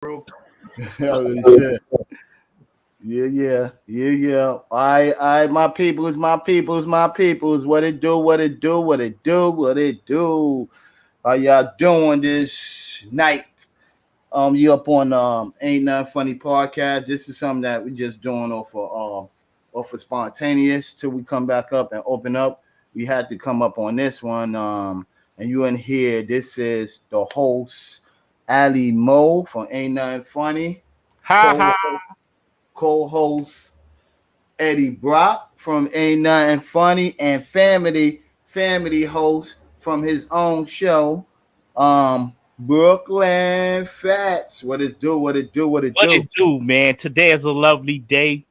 Bro. Oh, shit. Yeah. I, my peoples, my peoples, my peoples. What it do, what it do, what it do, what it do. How y'all doing this night? You up on Ain't Nothing Funny podcast. This is something that we just doing off of spontaneous till we come back up and open up. We had to come up on this one. And you in here. This is the host, Ali Mo from Ain't Nothing Funny. Ha Co ha. co-host Eddie Brock from Ain't Nothing Funny, and family host from his own show, Brooklyn Fats. What it do? What it do? What it What do? it do, man? Today is a lovely day.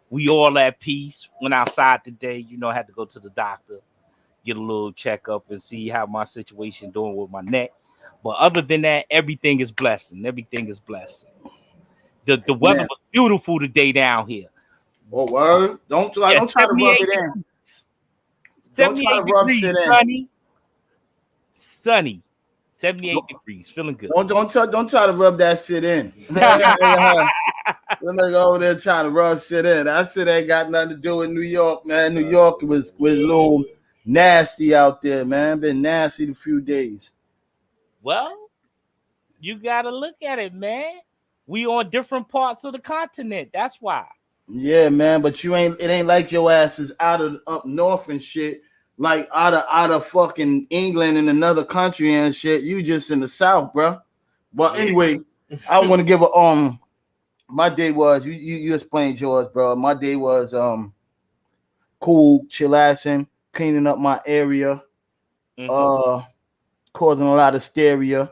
We all at peace. Went outside today. I had to go to the doctor, get a little checkup and see how my situation doing with my neck. But other than that, everything is blessing. Everything is blessing. The weather Man, was beautiful today down here. oh word! Yeah, Don't try to rub 78 it in. degrees. Don't try 78 to rub degrees, shit in. sunny. 78 degrees, feeling good. Don't try to rub that shit in. We're like over there trying to rub shit in. That shit ain't got nothing to do with New York, man. New York was a little nasty out there, man. Been nasty the few days. Well, you gotta look at it, man. We on different parts of the continent. That's why. Yeah, man, but it ain't like your ass is out of up north and shit, like out of fucking England and another country and shit. You just in the south, bro. But anyway, I want to give a my day was you explained yours, bro. My day was cool, chillaxing, cleaning up my area, Mm-hmm. causing a lot of hysteria,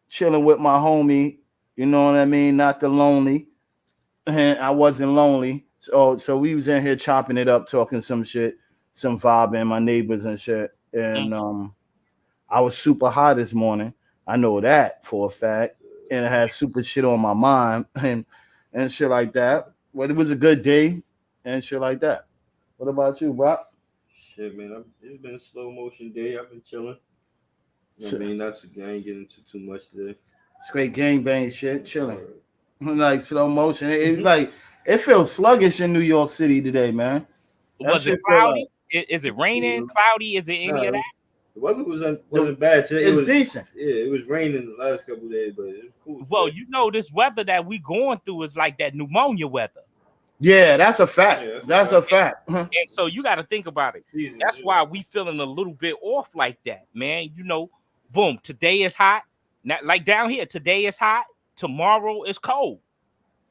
chilling with my homie, you know what I mean? Not the lonely. And I wasn't lonely. So we was in here chopping it up, talking some shit, some vibing, my neighbors and shit. And I was super high this morning. I know that for a fact. And I had super shit on my mind and shit like that. But it was a good day and shit like that. What about you, bro? Shit, man, it's been a slow motion day. I've been chilling. I ain't getting into too much today. Straight gangbang shit, chilling. Like slow motion. It was like it feels sluggish in New York City today, man. That Was it shit feel cloudy? like Is it raining? Cloudy? Is it any of Nah, that? the weather wasn't bad today. it's decent. Yeah, it was raining the last couple of days, but it was cool. Well, today. this weather that we going through is like that pneumonia weather. Yeah, that's a fact. Yeah, that's a fact. And so you got to think about it. That's why we feeling a little bit off like that, man. Boom, today is hot. Not like down here, today is hot. Tomorrow is cold.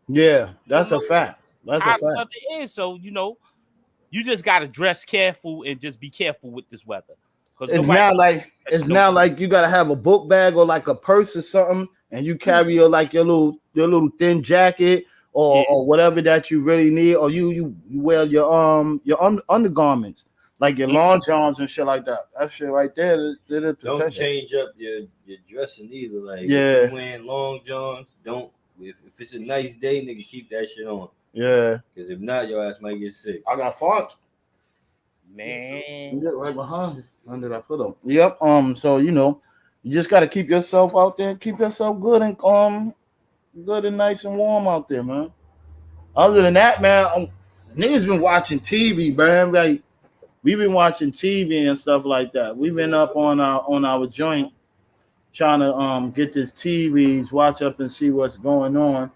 Yeah, that's a fact. That's a How the fact. weather is. So, you just got to dress careful and just be careful with this weather. It's now like you gotta have a book bag or like a purse or something, and you carry your little thin jacket or whatever that you really need, or you wear your undergarments like your long johns and shit like that. That shit right there, Don't change up your dressing either. Like if Yeah. you're wearing long johns, don't. If it's a nice day, nigga, keep that shit on. Yeah, Because if not, your ass might get sick. I got fonts. Man. Yeah, right behind you. When did I put them? Yep. So you just gotta keep yourself out there, keep yourself good and nice and warm out there, man. Other than that, man, niggas been watching TV, man. Like we've been watching TV and stuff like that. We've been up on our joint trying to get this TVs, watch up and see what's going on.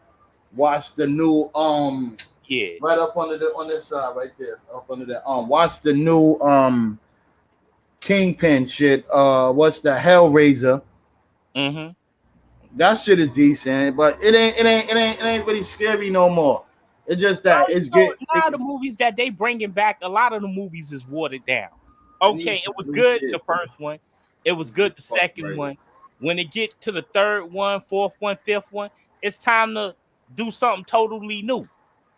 Watch the new right up on this side right there, up under that watch the new Kingpin shit. What's the Hellraiser? Mm-hmm. That shit is decent, but it ain't really scary no more. It's just that it's good. A lot of the movies that they bringing back, a lot of the movies is watered down. Okay, it was good the first one. It was good the second one. When it get to the third one, fourth one, fifth one, it's time to do something totally new.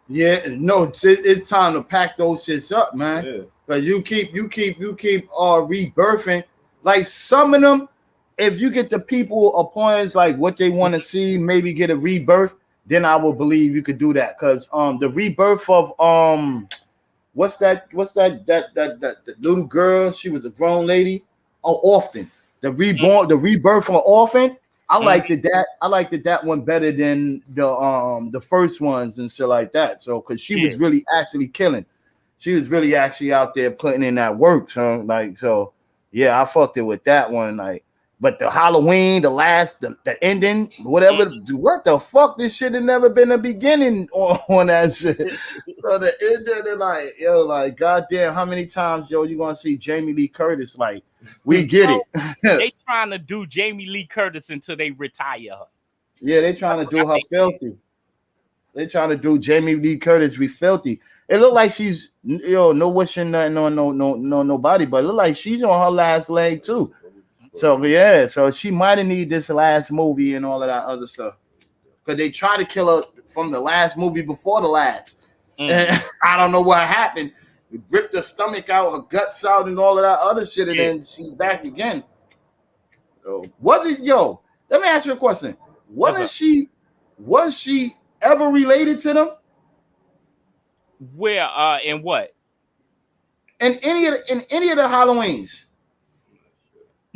Yeah, no, it's time to pack those shits up, man. Yeah. But you keep rebirthing. Like some of them, if you get the people appointments like what they want to see, maybe get a rebirth, then I will believe you could do that. Cause the rebirth of what's that little girl? She was a grown lady. Oh, Orphan. The rebirth of Orphan. I liked it that I liked it that one better than the first ones and shit like that. So because she was really actually killing, she was really actually out there putting in that work. So like yeah, I fucked it with that one. Like, but the Halloween, the ending, whatever, what the fuck? This shit had never been a beginning on that shit. So the ending, like like goddamn, how many times you gonna see Jamie Lee Curtis? Like, we get it. They trying to do Jamie Lee Curtis until they retire her. Yeah, they trying to do her filthy. They trying to do Jamie Lee Curtis filthy. It look like she's no wishing nothing on nobody, but it look like she's on her last leg too. So yeah, so she might have need this last movie and all of that other stuff. Because they tried to kill her from the last movie before the last. And I don't know what happened. It ripped her stomach out, her guts out, and all of that other shit, and then she's back again. Was it let me ask you a question. Was she ever related to them? Where in what? In any of the Halloweens?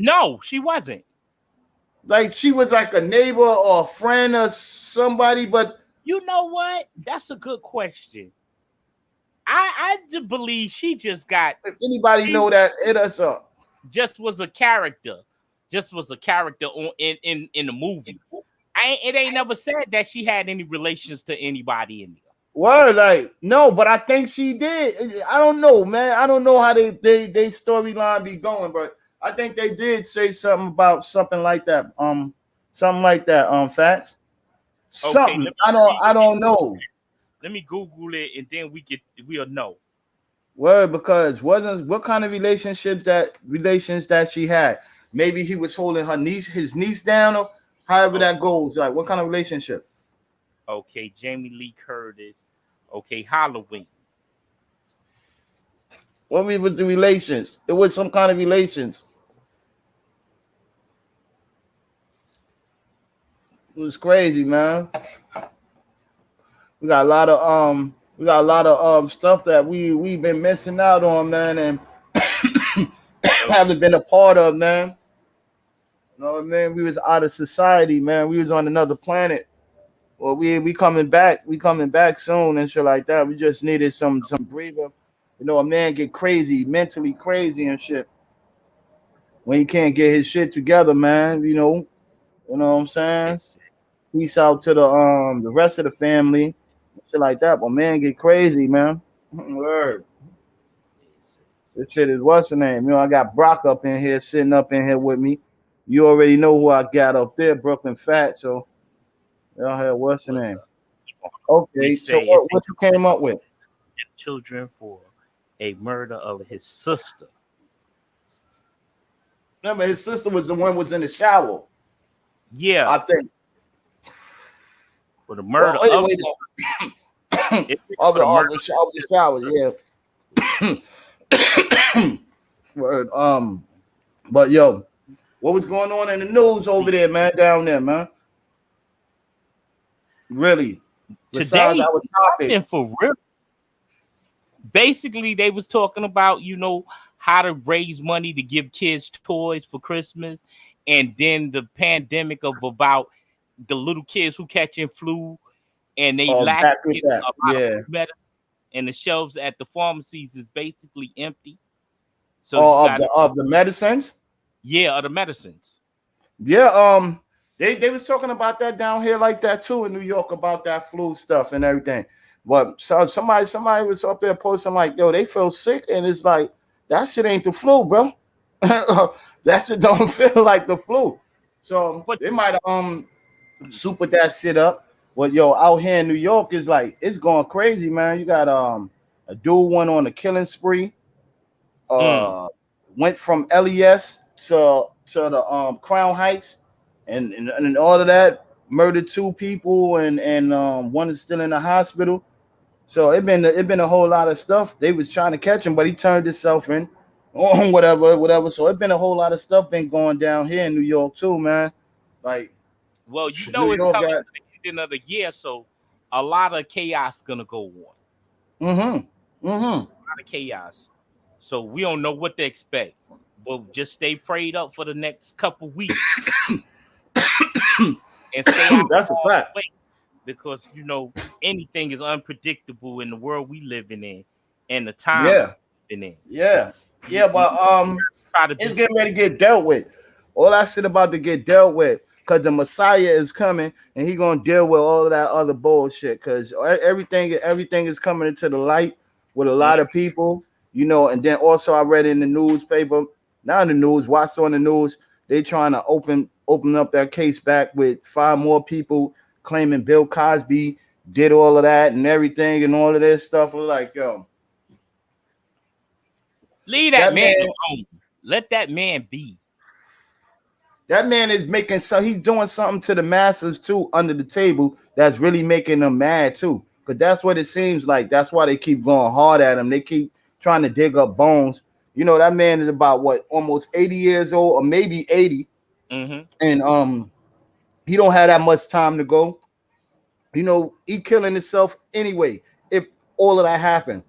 No, she wasn't. Like she was like a neighbor or a friend or somebody, but you know what? That's a good question. I just believe she just got. If anybody know that, hit us up. Just was a character. Just was a character in the movie. It ain't never said that she had any relations to anybody in there. Word, like no, but I think she did. I don't know, man. I don't know how they storyline be going, but I think they did say something about something like that. Facts. Something. Okay, I don't know. Let me Google it and then we'll know. Word, because what kind of relations that she had? Maybe he was holding his niece down, or however that goes. Like, what kind of relationship? Okay, Jamie Lee Curtis. Okay, Halloween. What was the relations? It was some kind of relations. It was crazy, man. We got a lot of stuff that we've been missing out on, man, and haven't been a part of, man. You know what I mean? We was out of society, man. We was on another planet. Well, we coming back. We coming back soon and shit like that. We just needed some breather. You know, a man get crazy, mentally crazy and shit. When he can't get his shit together, man. You know what I'm saying? Peace out to the rest of the family, shit like that. But man, get crazy, man. Word. This shit is what's the name? You know, I got Brock up in here, sitting up in here with me. You already know who I got up there, Brooklyn Fat. So, y'all here, what's the name? Okay, so what you came up with? Children for a murder of his sister. Remember, his sister was the one was in the shower. Yeah, I think. For the murder of the shower, yeah. Word. But yo, what was going on in the news over there, man? Down there, man. Really? Today, nothing for real. Basically, they was talking about how to raise money to give kids toys for Christmas, and then the pandemic of about the little kids who catching flu and they lack a lot of medicine, and the shelves at the pharmacies is basically empty. So of the medicines? Yeah, of the medicines. Yeah, they was talking about that down here like that too in New York about that flu stuff and everything. But somebody was up there posting like, yo, they feel sick, and it's like that shit ain't the flu, bro. That shit don't feel like the flu. So they might have super that shit up. But yo, out here in New York is like it's going crazy, man. You got a dude went on a killing spree. Went from LES to the Crown Heights and all of that, murdered 2 people and one is still in the hospital. So it been a whole lot of stuff. They was trying to catch him, but he turned himself in on whatever. So it been a whole lot of stuff been going down here in New York too, man. Like, well, it's coming to the end of the year, so a lot of chaos gonna go on. A lot of chaos. So we don't know what to expect, but just stay prayed up for the next couple weeks. and stay out That's a of fact. the way, because you know anything is unpredictable in the world we living in and the times Yeah, we living in. yeah, You, yeah. you But try to it's do getting something. ready to get dealt with. All that shit about to get dealt with because the Messiah is coming and he gonna deal with all of that other bullshit. Because everything is coming into the light with a lot of people, you know. And then also I read in the newspaper, not in the news, watched on the news, they trying to open up that case back with 5 more people claiming Bill Cosby did all of that and everything and all of this stuff. We're like, yo, Leave that that man man. alone. Let that man be. That man is making so he's doing something to the masses too under the table that's really making them mad too. Because that's what it seems like. That's why they keep going hard at him. They keep trying to dig up bones. You know, that man is about what, almost 80 years old, or maybe 80. Mm-hmm. And he don't have that much time to go. You know, he killing himself anyway. If all of that happened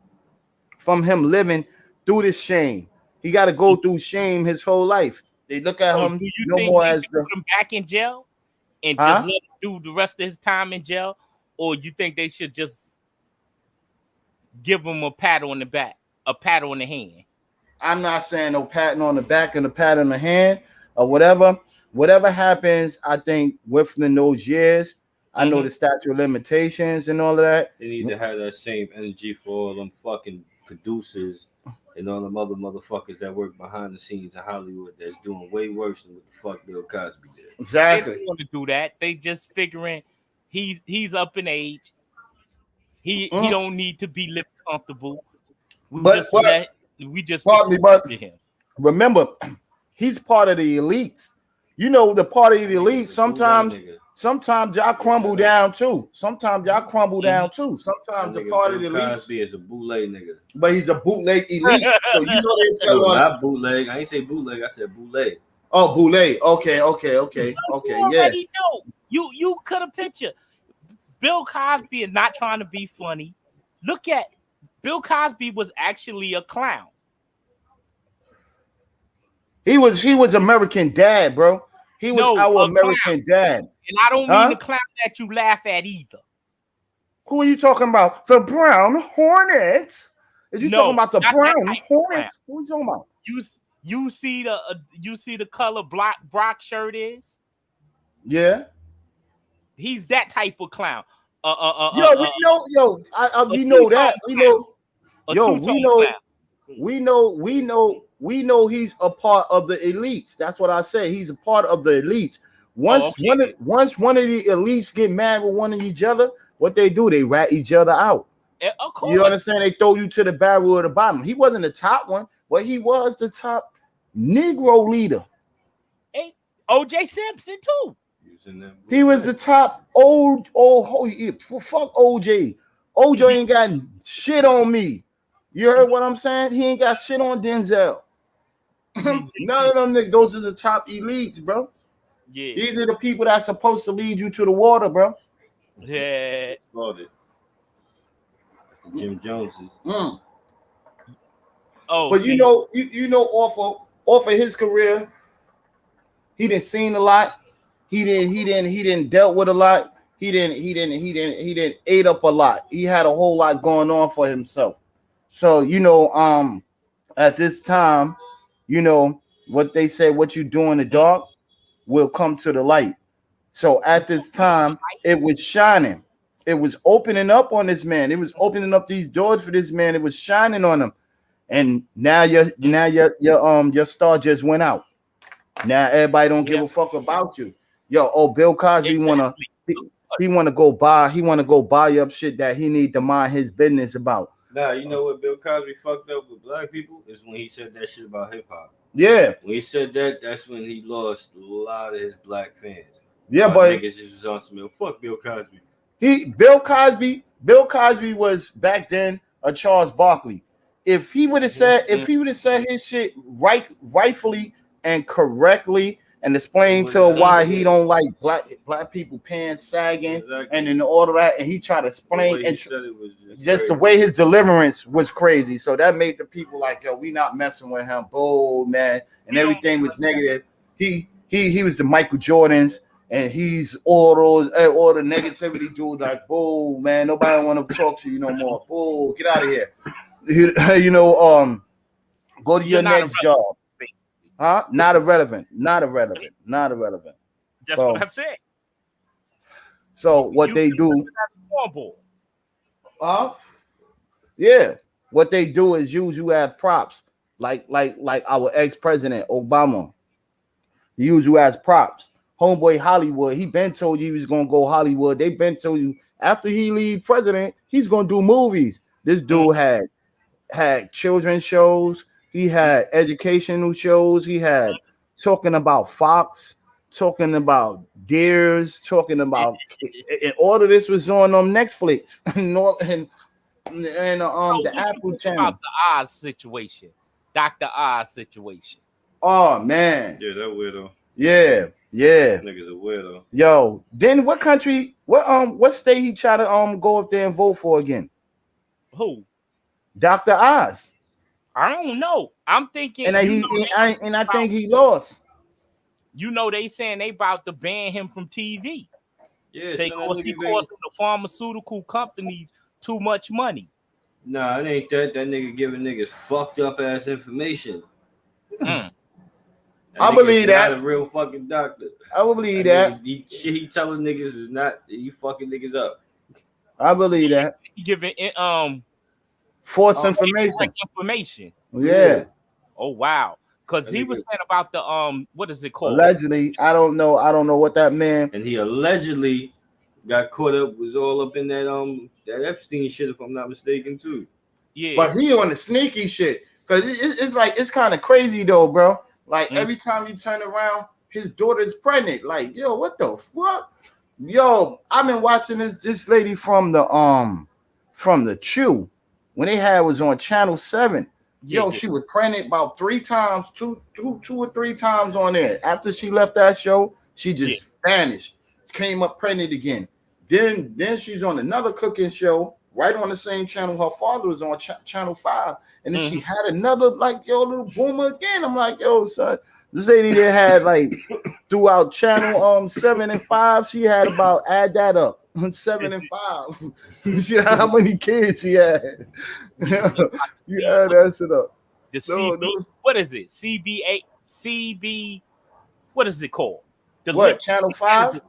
from him living through this shame, he got to go through shame his whole life. They look at So him do you no think more they as should the put him back in jail and just huh. let him do the rest of his time in jail, or you think they should just give him a pat on the back, a pat on the hand? I'm not saying no patting on the back and a pat on the hand or whatever. Whatever happens, I think within those years, I know Mm-hmm. the statute of limitations and all of that. They need to have that same energy for all them fucking producers and all them other motherfuckers that work behind the scenes in Hollywood that's doing way worse than what the fuck Bill Cosby did. They don't Exactly. want to do that. They just figuring he's up in age. He Mm. don't need to be living comfortable. We But just but let we just pardon me, but torture him. remember, he's part of the elites. You know, the part of the elites. He's a bootleg nigga. Sometimes y'all crumble down too. Sometimes y'all crumble Mhm. down too. That Sometimes the nigga part of the Bill elites, Cosby is a bootleg nigga. but he's a bootleg elite. So you know they tell No, on. not bootleg. I ain't say bootleg. I said bootleg. Oh, bootleg. Okay. You Yeah. already know. You could have picture Bill Cosby is not trying to be funny. Look at Bill Cosby was actually a clown. He was American Dad, bro. He was No, our a clown. American Dad. And I don't mean Huh? the clown that you laugh at either. Who are you talking about? The Brown Hornets? Are you talking No, about the not that Brown type of clown. Hornets? Who are you talking about? You see the color Brock shirt is? Yeah. He's that type of clown. Yo, we know, yo, A we know two-tone that. We know, a yo, two-tone clown. we know he's a part of the elites. That's what I say. He's a part of the elites. Oh, okay. Once one of the elites get mad with one of each other, what they do, they rat each other out. Of You course. understand? They throw you to the barrel or the bottom. He wasn't the top one, but he was the top Negro leader. Hey, OJ Simpson too. Using them He was the top fuck OJ. OJ ain't got shit on me. You heard what I'm saying? He ain't got shit on Denzel. None of them niggas. Those are the top elites, bro. Yeah. These are the people that's supposed to lead you to the water, bro. Yeah. Started. Jim Joneses. Mm. Oh, But see, you know, off of his career, he didn't seen a lot. He didn't dealt with a lot. He didn't ate up a lot. He had a whole lot going on for himself. So you know, at this time, you know what they say: what you do in the dark will come to the light. So at this time, it was shining. It was opening up on this man. It was opening up these doors for this man. It was shining on him. And now your star just went out. Now everybody don't give a fuck about you. Yo, Bill Cosby exactly. he wanna go buy up shit that he need to mind his business about. Nah, you know what Bill Cosby fucked up with black people is when he said that shit about hip hop. Yeah. When he said that, that's when he lost a lot of his black fans. Yeah, but but niggas just was on some fuck Bill Cosby. Bill Cosby was back then a Charles Barkley. If he would have said his shit rightfully and correctly and explained to why he don't like black people pants sagging and then all of that, and he tried to explain and just the way his deliverance was crazy. So that made the people like, yo, we not messing with him, bold man, and everything was negative. He was the Michael Jordans and he's all the negativity dude. Like, boo, man, nobody want to talk to you no more. Boo, get out of here. You know, go to your next job. Huh? Not irrelevant. That's So, what I said. So what they do? Yeah. What they do is use you as props, like our ex-president Obama. He use you as props. Homeboy Hollywood, he been told you he was gonna go Hollywood. They been told you after he leave president, he's gonna do movies. This dude had children's shows. He had educational shows. He had talking about Fox, talking about deers, talking about, and all of this was on Netflix and the Apple channel. About the Oz situation, Dr. Oz situation. Oh man, yeah, that weirdo. Yeah. That nigga's a weirdo. Yo, then what country? What state he try to go up there and vote for again? Who? Dr. Oz. I don't know. I'm thinking, and I think he lost. You know, they saying they about to ban him from TV. Yeah, he costing the pharmaceutical companies too much money. Nah, it ain't that. That nigga giving niggas fucked up ass information. I believe that. Not a real fucking doctor. I believe that. Shit he telling niggas is not. You fucking niggas up. I believe that. He giving false information. Yeah. Oh wow. Because he was saying about the what is it called? Allegedly, I don't know what that meant. And he allegedly got caught up, was all up in that that Epstein shit, if I'm not mistaken, too. Yeah. But he on the sneaky shit. Cause it's like it's kind of crazy though, bro. Like every time you turn around, his daughter's pregnant. Like, yo, what the fuck? Yo, I've been watching this lady from the Chew when they was on Channel 7. Yo, she was pregnant about 3 times, two or three times on there. After she left that show, she just vanished. Came up pregnant again. Then she's on another cooking show right on the same channel. Her father was on Channel 5. And then she had another, like, yo, little boomer again. I'm like, yo, son, this lady that had, like, throughout Channel 7 and 5, she had about, add that up, 7 and 5. You see how many kids she had? You add that shit up. What is it? CB, what is it called? Channel 5?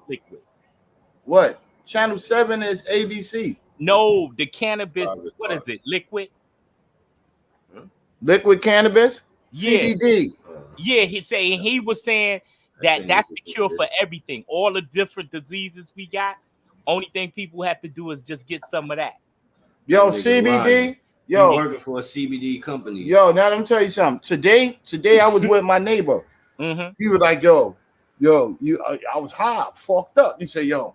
What? Channel 7 is ABC. No, the cannabis, what is it? Liquid cannabis? Yeah. CBD. Yeah, he was saying that's the cure for everything. All the different diseases we got. Only thing people have to do is just get some of that. Yo, CBD. Yo, working for a CBD company. Yo, now let me tell you something. Today I was with my neighbor. He was like, yo, I was high, fucked up. He said, yo,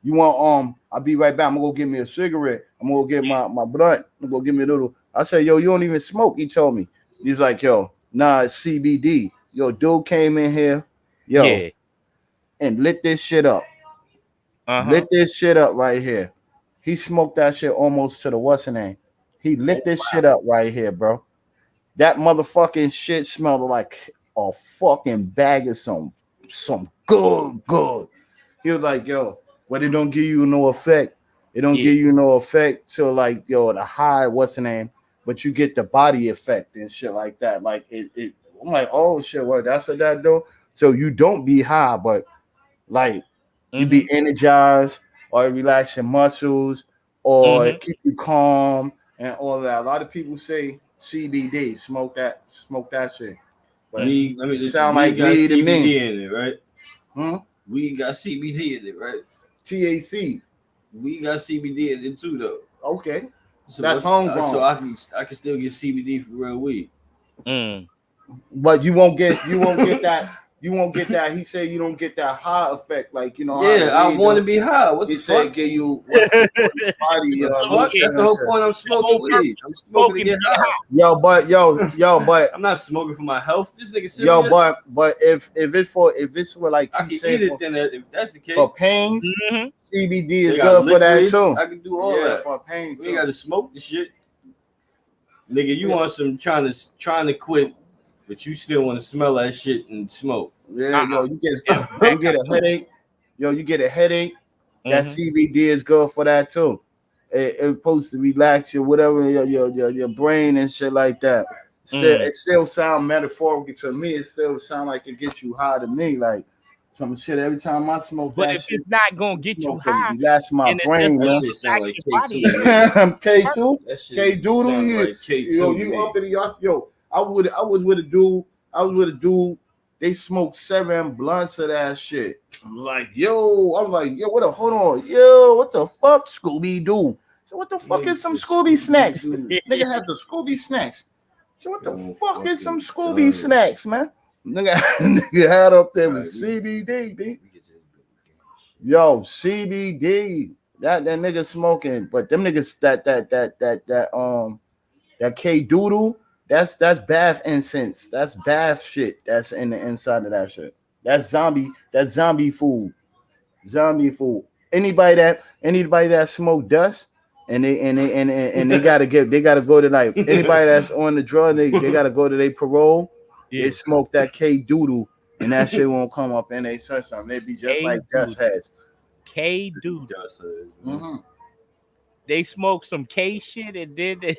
you want I'll be right back. I'm gonna go get me a cigarette. I'm gonna go get my blunt. I'm gonna go get me a little. I said, yo, you don't even smoke. He told me. He's like, yo, nah, it's CBD. Yo, dude came in here, and lit this shit up. Lit this shit up right here. He smoked that shit almost to the what's the name. He lit this shit up right here, bro. That motherfucking shit smelled like a fucking bag of some good. He was like, yo, but it don't give you no effect. It don't give you no effect till like, yo, the high, what's the name? But you get the body effect and shit like that. Like it I'm like, oh shit, well, that's what that do. So you don't be high, but like you be energized or relax your muscles or it keep you calm and all that. A lot of people say CBD, smoke that shit. But it sound like weed to me. In it, right? We got CBD in it, right? THC. We got CBD in it too, though. Okay. So that's homegrown. So I can still get CBD for real weed. But you won't get that. You won't get that. He said you don't get that high effect, like Yeah, I want to be high. What he the said fuck? Give you body. That's the whole point. I'm smoking weed. I'm smoking to get high. Yo, but I'm not smoking for my health. This nigga serious. Yo, but if it's for like I can eat it, then if that's the case. For pain, CBD is good for that too. I can do all that for pain. We got to smoke the shit, nigga. You want some trying to quit But you still want to smell that shit and smoke. Yeah, yo, you get a headache. Yo, you get a headache. That CBD is good for that too. It's supposed to relax your whatever your brain and shit like that. It still sound metaphorical to me. It still sound like it gets you high to me. Like some shit every time I smoke But that if shit, it's not gonna get you high, relax my then it's brain, just man. That shit sound like K2. K2. That shit K Doodle, sound like K2. yo, you up in the yo. I was with a dude. They smoked 7 blunts of that shit. I'm like, yo, what the hold on, yo, what the fuck, Scooby Doo? So what the fuck is some Scooby snacks? Nigga has the Scooby snacks. So what the fuck is some Scooby snacks, man? Nigga had up there with CBD, B. Yo, CBD. That nigga smoking, but them niggas that K Doodle, that's bath incense. That's bath shit. That's in the inside of that shit. That's zombie food. Zombie food. Anybody that smoke dust and they gotta go to like anybody that's on the drug, they gotta go to their parole. Yeah. They smoke that K Doodle and that shit won't come up in their system. They be just like dust heads. K Doodle. They smoke some K shit and then they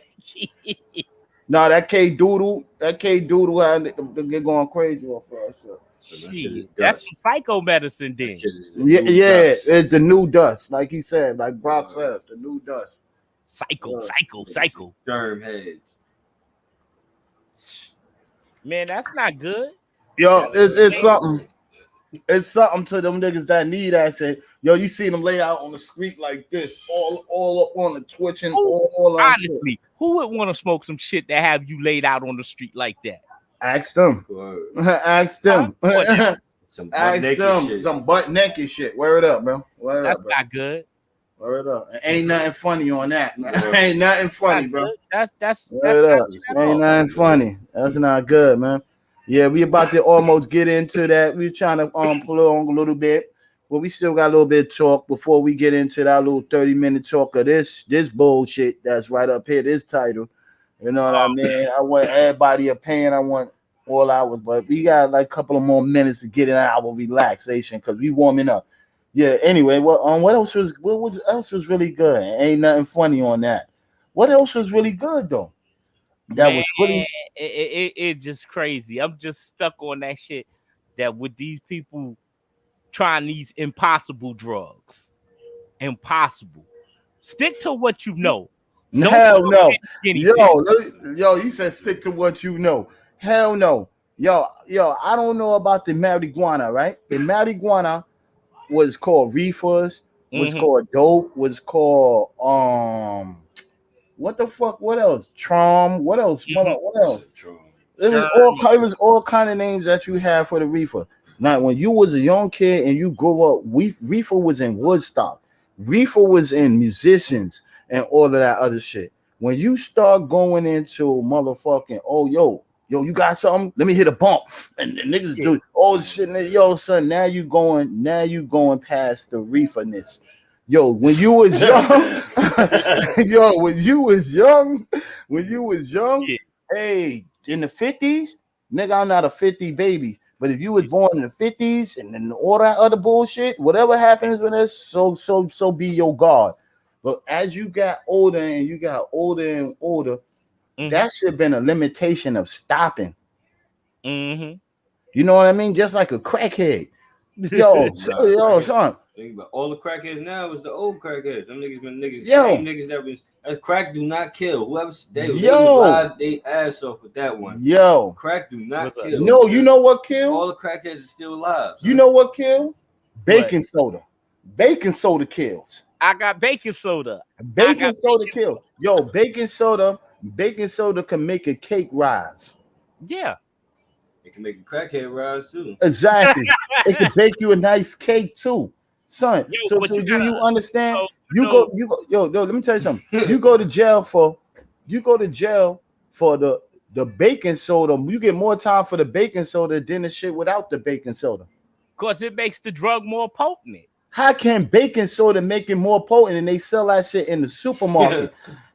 no, that K Doodle had they're going crazy off for us. Shit, that's some psycho medicine then. Yeah, it's the new dust, like he said, like Brock said, the new dust. Psycho. Germ heads. Man, that's not good. Yo, it's something. It's something to them niggas that need that shit. Yo, you see them lay out on the street like this, all up on the twitching, all honestly, who would want to smoke some shit that have you laid out on the street like that? Ask them. Ask them. Some butt naked shit. Wear it up, bro. That's not good. Wear it up. Ain't nothing funny on that, man. Ain't nothing funny, bro. That's ain't nothing funny. That's not good, man. Yeah, we about to almost get into that. We're trying to pull on a little bit, but we still got a little bit of talk before we get into that little 30-minute talk of this bullshit that's right up here, this title. You know what I mean? I want everybody a pain. I want all hours, but we got like a couple of more minutes to get in our relaxation because we warming up. Yeah. Anyway, what else was really good? Ain't nothing funny on that. What else was really good though? That was really it just crazy. I'm just stuck on that shit. That with these people trying these impossible drugs, impossible. Stick to what you know. Hell no. Yo, you said stick to what you know. Hell no. Yo, I don't know about the marijuana, right? The marijuana was called reefers, was called dope, was called what the fuck? What else? Trom. What else? What else? It was all kind of names that you had for the reefer. Now, when you was a young kid and you grew up, reefer was in Woodstock. Reefer was in musicians and all of that other shit. When you start going into motherfucking, yo, you got something? Let me hit a bump. And the niggas do all the shit. And yo, son, now you going past the reeferness. Yo, when you was young, when you was young, hey, in the 50s, nigga, I'm not a 50 baby. But if you was born in the 50s and then all that other bullshit, whatever happens with us, so be your God. But as you got older and older, that should have been a limitation of stopping. You know what I mean? Just like a crackhead. Yo, son. Think about all the crackheads now is the old crackheads. Them niggas been niggas. Same niggas that was crack do not kill. Whoever they live they ass off with that one. Yo, crack do not kill. No, you know what kill? All the crackheads are still alive. You know what kill? Baking soda. Baking soda kills. I got baking soda. Baking soda kills. Yo, baking soda can make a cake rise. Yeah. It can make a crackhead rise too. Exactly. It can bake you a nice cake too. Son, so do you understand? Yo, let me tell you something. You go to jail for the baking soda. You get more time for the baking soda than the shit without the baking soda. Because it makes the drug more potent. How can baking soda make it more potent and they sell that shit in the supermarket?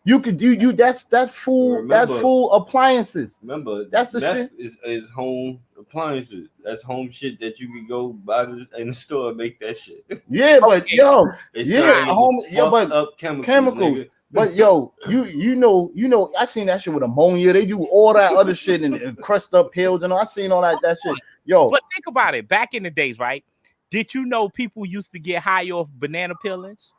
You could do you. That's full. Remember- That's full appliances. Remember, That's the meth shit. is home appliances. That's home shit that you can go buy in the store and make that shit. Yeah, but Okay. yo, They yeah, selling home, fucked yeah, but up chemicals. chemicals. Nigga. But yo, you know, I seen that shit with ammonia. They do all that other shit and crust up pills and all. I seen all that shit. Yo, But think about it. Back in the days, right? Did you know people used to get high off banana peelings?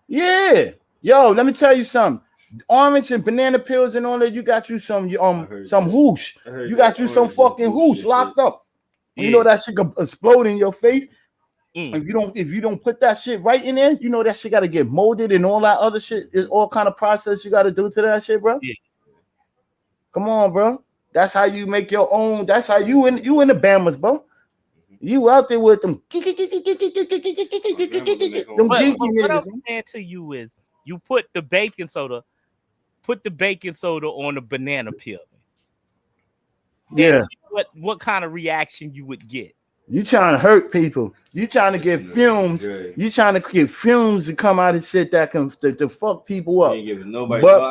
yeah, yo, let me tell you something. Orange and banana pills and all that. You got you some heard some that. hoosh. I heard You got that you some orange and fucking blue hoosh shit. locked up. Yeah. You know that shit could explode in your face. Mm. If you don't put that shit right in there, you know that shit got to get molded and all that other shit. Is all kind of process you got to do to that shit, bro. Yeah. Come on, bro. That's how you make your own. That's how you in the Bamas, bro. You out there with them them But geeky what niggas, I'm man. saying to you is, you put the baking soda on the banana peel. Yeah, See what kind of reaction you would get. you trying to hurt people. You trying to get Listen, fumes. Dre. You trying to get fumes to come out of shit that can to fuck people You up. ain't giving nobody But no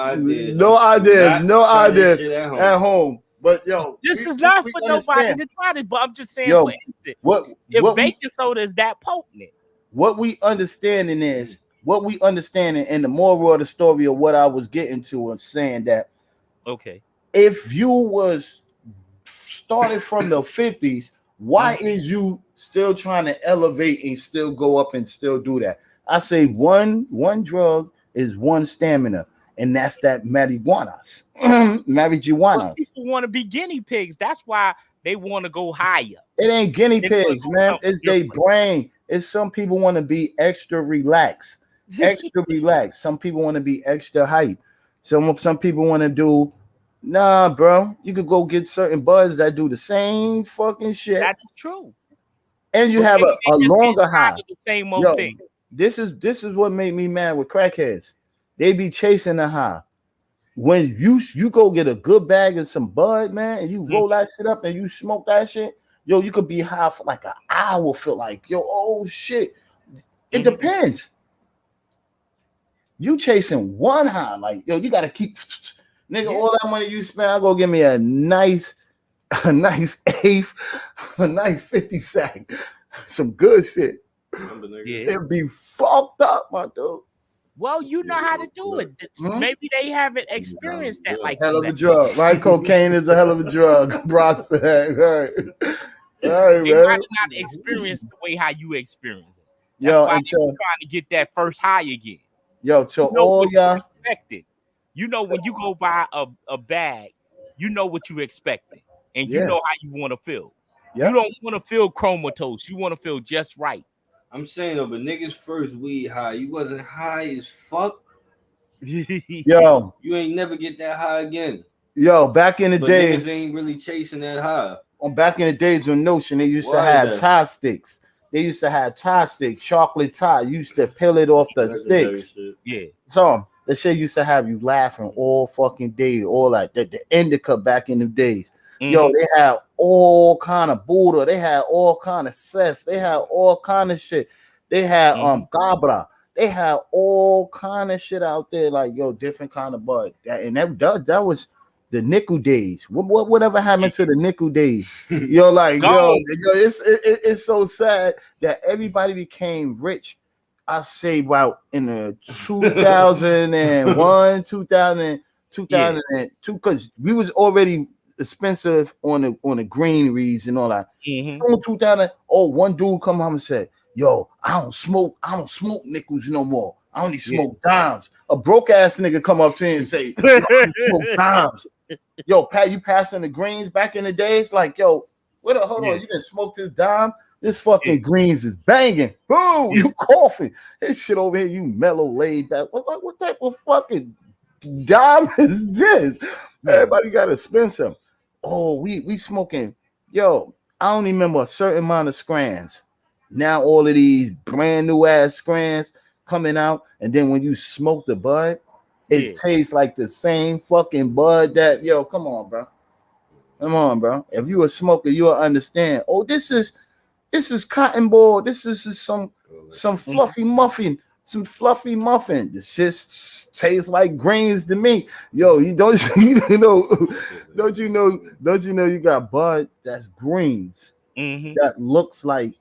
ideas. no Try this ideas shit at home. at home. But yo, This is not for nobody understand. to try this, but I'm just saying, Yo, for instance, What if baking soda is that potent, what we understanding is what we understanding, and the moral of the story of what I was getting to and saying that okay, if you was started from the 50s, why is you still trying to elevate and still go up and still do that? I say one drug is one stamina, and that's that marijuanas. but Marijuanas. people want to be guinea pigs. That's why they want to go higher. It ain't guinea They wanna pigs, go man. something It's their different. brain. It's some people want to be extra relaxed. Extra relaxed. Some people want to be extra hype. Some people want to do. Nah, bro. You could go get certain buds that do the same fucking shit, That is true. and you But have they a just get longer tired high. of the same old Yo, thing. this is what made me mad with crackheads. They be chasing the high. When you go get a good bag of some bud, man, and you roll that shit up and you smoke that shit, yo, you could be high for like an hour. Feel like, yo, oh shit. It depends. You chasing one high, like, yo, you gotta keep nigga, all that money you spend, I'll go give me a nice eighth, a nice 50 sack, some good shit. Yeah. It'd be fucked up, my dude. Well, you know how to do it. Maybe they haven't experienced that like Hell you of a have. drug, right? Cocaine is a hell of a drug. Brock said, right. All right, They man. might not experience the way how you experience it. That's Yo, why and they're trying to get that first high again. yo, to You know all what y'all. you expected. You know when you go buy a bag, you know what you expecting, and you Yeah. know how you want to feel. Yeah. You don't want to feel comatose. You want to feel just right. I'm saying though, but niggas first weed high, you wasn't high as fuck. Yo, You ain't never get that high again. yo, back in the But day, niggas ain't really chasing that high. back in the days of Notion, they used to Why is have that? tie sticks. They used to have tie sticks, chocolate tie. You used to peel it off the Legendary sticks. shit. Yeah. So the shit used to have you laughing all fucking day, all like that. The indica back in the days. Yo, they had all kind of Buddha. They had all kind of cess. They had all kind of shit. They had cabra. They had all kind of shit out there. Like, yo, different kind of bud. That was the nickel days. Whatever happened to the nickel days? Yo, like, yo, it's so sad that everybody became rich. I say about in the 2001, 2002, because we was already expensive on the green reads and all that. So 2000, one dude come home and said, yo, I don't smoke nickels no more. I only smoke dimes. A broke ass nigga come up to you and say, yo, I smoke dimes. Yo, Pat, you passing the greens back in the days? Like, yo, hold on, you didn't smoke this dime? This fucking greens is banging. Boom, you coughing. This shit over here, you mellow laid back. What type of fucking dime is this? Everybody got to spend some. Oh, we smoking. Yo, I only remember a certain amount of scrans. Now all of these brand new ass scrans coming out, and then when you smoke the bud, it tastes like the same fucking bud that, yo, come on, bro. Come on, bro. If you a smoker, you'll understand. Oh, this is cotton ball. This is some fluffy muffin. some fluffy muffin. The shit tastes like greens to me. Yo, you don't don't you know you got bud that's greens that looks like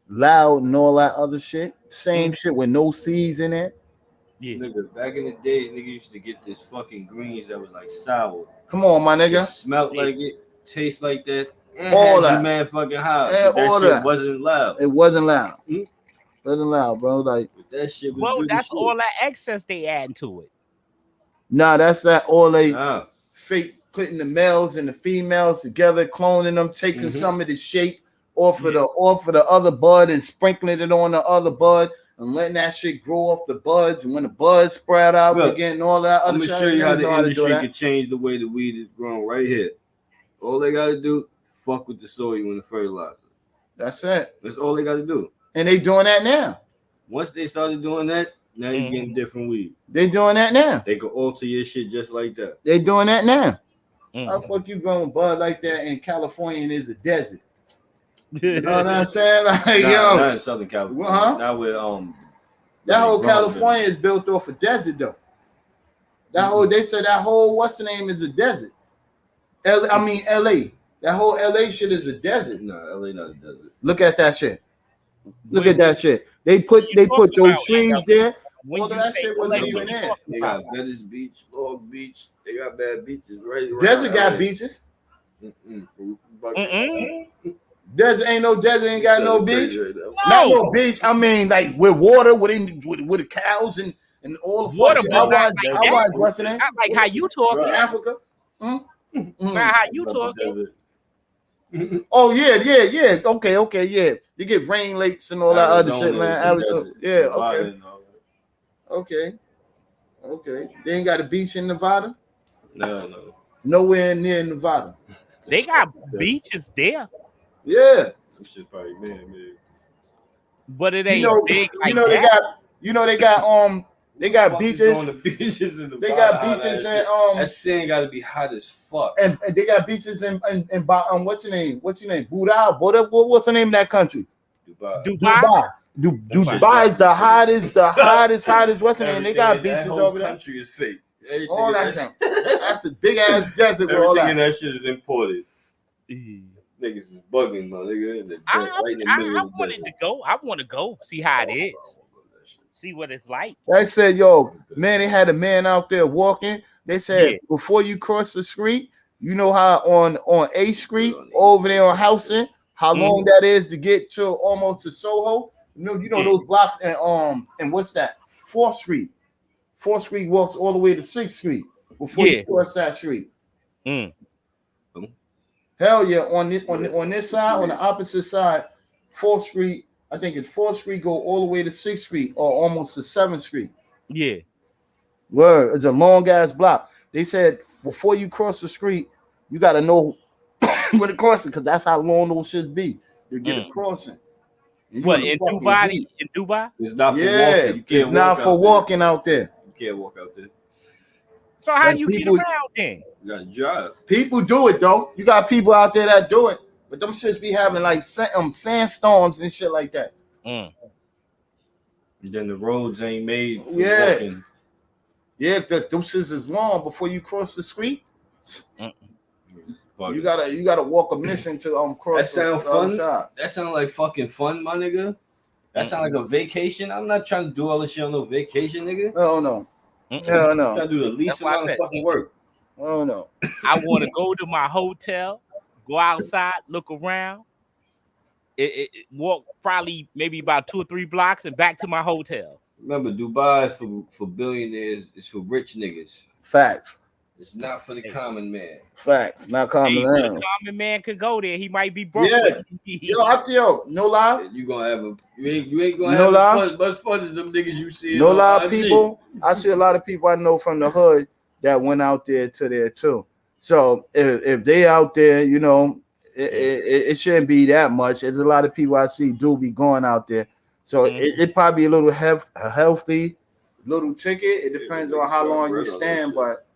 loud and all that other shit. Same shit with no seeds in it. Yeah. Nigga, back in the days, nigga used to get this fucking greens that was like sour. Come on, my nigga. Shit smelled like it, tastes like that, and All had that. you man fucking high. And But that all shit that. wasn't loud. It wasn't loud. Mm. Wasn't loud, bro. Like, But that shit was Well, good that's as shit. all that excess they add to it. nah, that's that all they Nah. fake putting the males and the females together, cloning them, taking some of the shape off of the other bud and sprinkling it on the other bud and letting that shit grow off the buds. And when the buds spread out Look, again and all that other I'm gonna shit, show you how the know how to do industry that. can change the way the weed is grown right here. All they gotta do, fuck with the soil and the fertilizer. That's it. That's all they gotta do. And they doing that now. Once they started doing that, now you're getting different weed. They doing that now. They can alter your shit just like that. They doing that now. How the fuck you growing bud like that in California and it's a desert? You know what I'm saying? Like, Not in Southern California. Huh? Not with that whole Bronx California is built off a desert though. That whole they said that whole what's the name is a desert. LA. That whole LA shit is a desert. No, LA not a desert. Look at that shit. Look at that shit. They put those trees there. All of that shit wasn't even there. They got Venice Beach, Long Beach. They got bad beaches, right? Desert got beaches. Desert ain't no desert, ain't got no beach. Not no beach. I mean, like with water, with the cows and all the Water, fucking. but not I watch what's the name? Not like how you talking. In Africa. Not how you talking. Oh yeah. Okay, yeah. You get rain lakes and all that other shit, man. Arizona. Yeah, okay. Okay. They ain't got a beach in Nevada? No. Nowhere near Nevada. They got beaches there, Yeah. That shit probably man. but it ain't big like that. they got beaches. On the beaches in They got beaches and that sand got to be hot as fuck. and they got beaches in what's your name? What's the name of that country? Dubai. Dubai is the hottest. What's the name? They got beaches over there. Country is fake. All that shit. That's a big ass desert with all Everything that. in that shit is imported. Niggas is bugging, my nigga. I wanted to go. I want to go see how it is. See what it's like. They said, yo, man, they had a man out there walking. They said, before you cross the street, you know how on A Street over there on Housing, how long that is to get to almost to Soho. You know those blocks and what's that? 4th Street. 4th Street walks all the way to 6th Street before you cross that street. Hell yeah, on this side, on the opposite side, 4th Street. I think it's 4th Street go all the way to 6th Street or almost to 7th Street. Yeah. Word, it's a long ass block. They said before you cross the street, you got to know where to cross it because that's how long those shits be. You get a crossing. What in Dubai? In Dubai? It's not for walking. It's not for walking out there. You can't walk out there. So how you get around then? You gotta drive. People do it though. You got people out there that do it, but them shits be having like sandstorms and shit like that. And then the roads ain't made for walking. Yeah, those shits is long before you cross the street. You gotta walk a mission to cross. That sound fun. Side. That sound like fucking fun, my nigga. That sound like a vacation. I'm not trying to do all this shit on no vacation, nigga. Oh no. Hell no. I'm trying to do the least amount of fucking work. Oh no. I want to go to my hotel, go outside, look around, walk probably maybe about 2 or 3 blocks and back to my hotel. Remember, Dubai is for billionaires. It's for rich niggas. Facts. It's not for the common man. Facts. Not common man. The common man could go there. He might be broke. Yeah. Yo, no lie. You gonna have you ain't gonna have much fun as them niggas you see. No lie, people. I see a lot of people I know from the hood that went out there to there too. So if they out there, it shouldn't be that much. There's a lot of people I see do be going out there. So it probably a little healthy little ticket. It depends on how long you stand, but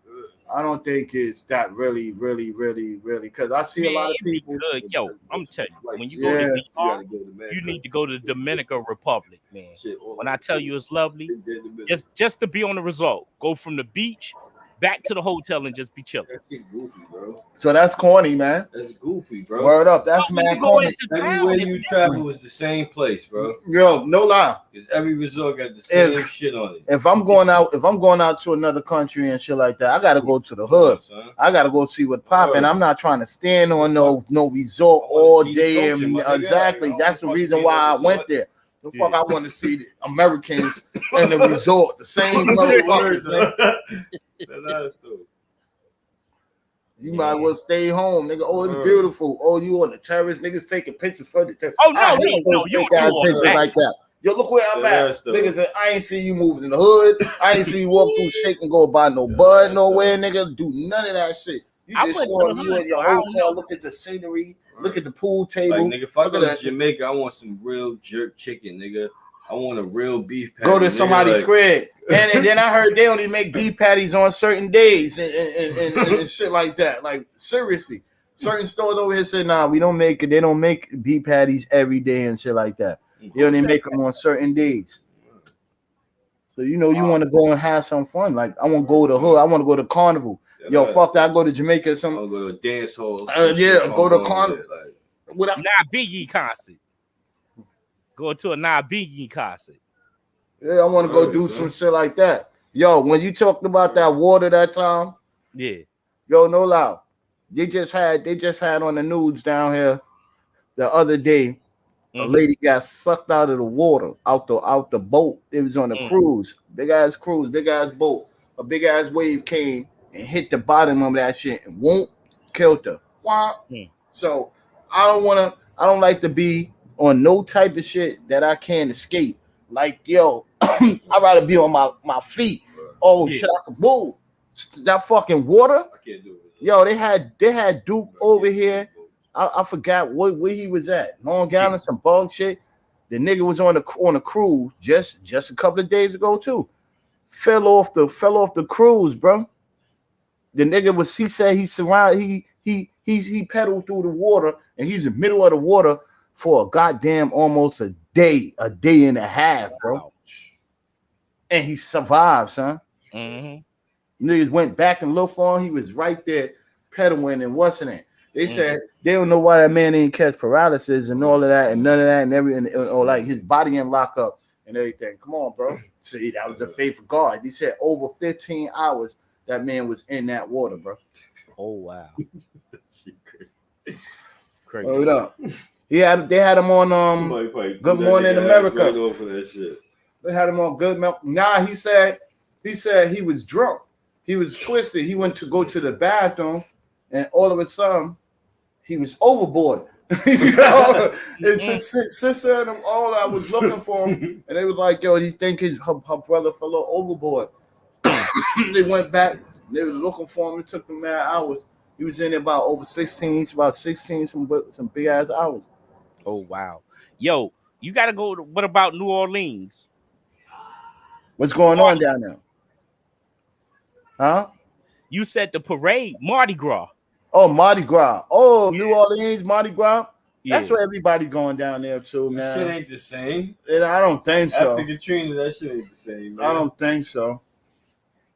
I don't think it's that really, because I see a Man, lot of it'd be people. good. Yo, I'm telling you, when you go to Yeah, You DR, gotta go to you Mecca. need to go to the Dominican Republic, man. Shit, all When over I tell the you it's lovely, place. They did the business. just to be on the resort, go from the beach back to the hotel and just be chilling. That shit goofy, bro. so that's corny, man. That's goofy, bro. Word up, that's When you mad go corny. into Everywhere town, you it's travel is the same place, bro. Yo, no lie. Because every resort got the same shit on it. If I'm going out to another country and shit like that, I gotta go to the hood. Son. I gotta go see what poppin'. Word. I'm not trying to stand on no resort I wanna all see the day. culture, And my nigga. exactly, Like, I that's the don't reason fucking why be in I a went resort. there. The fuck I want to see the Americans in the resort, the same motherfuckers. That's dope. You might as well stay home, nigga. Oh, it's Word. beautiful. Oh, you on the terrace, niggas taking pictures for the terrace. Oh, no, I hate no, those you fake do ass all pictures that. like that. Yo, look where I'm at. That's dope. Niggas, I ain't see you moving in the hood. I ain't see you walk through shake and go buy no bud nowhere, nigga. Do none of that shit. You I just went saw to the you hood, in your so I don't hotel, know. look at the scenery, look at the pool table. Like, nigga, if I Look go at to that shit. Jamaica, I want some real jerk chicken, nigga. I want a real beef patty. Go to nigga. somebody's Like, crib. And then I heard they only make beef patties on certain days and shit like that. Like, seriously. Certain stores over here said, nah, we don't make it. They don't make beef patties every day and shit like that. They only make them on certain days. So, you know, you want to go and have some fun. Like, I want to go to hood. I want to go to carnival. Yo, fuck that. I go to Jamaica. I want to go to a dance hall. Yeah, go to carnival. Like, Nah, Biggie concert. Go to a Nah Biggie concert. Yeah, I want to go do some shit like that. Yo, when you talked about that water that time, Yeah. yo, no lie. They just had on the news down here the other day. A lady got sucked out of the water, out the boat. It was on a cruise, big ass boat. A big ass wave came and hit the bottom of that shit and won't killed her. So I don't like to be on no type of shit that I can't escape. Like, yo, I'd rather be on my feet. Oh shit, I can move. That fucking water. I can't do it. Yo, they had Duke over here. I forgot where he was at. Long Island, some bug shit. The nigga was on a cruise just a couple of days ago too. Fell off the cruise, bro. The nigga he said he pedaled through the water and he's in the middle of the water for a goddamn almost a day and a half, bro. And he survived, son. Niggas went back and looked for him. He was right there pedaling and wasn't it? They said they don't know why that man didn't catch paralysis and all of that and none of that and everything, or like his body didn't lock up and everything. Come on, bro. See, that was the faith of God. He said over 15 hours that man was in that water, bro. Oh wow. Crazy. Hold up. They had him on Good Morning America. Right off of that shit. They had him on Good Milk. Nah, he said he was drunk. He was twisted. He went to go to the bathroom, and all of a sudden, he was overboard. You know? It's his sister and them all. I was looking for him, and they was like, "Yo, he think her brother fell overboard." They went back. They were looking for him. It took them mad hours. He was in there about over 16, some big ass hours. Oh wow. Yo, you gotta go to, what about New Orleans? What's going on down there? Huh? You said the parade, Mardi Gras. Oh, Mardi Gras. Oh, New Orleans, Mardi Gras. Yeah. That's where everybody going down there too, man. That shit ain't the same. I don't think so. After Katrina, that shit ain't the same, man. I don't think so.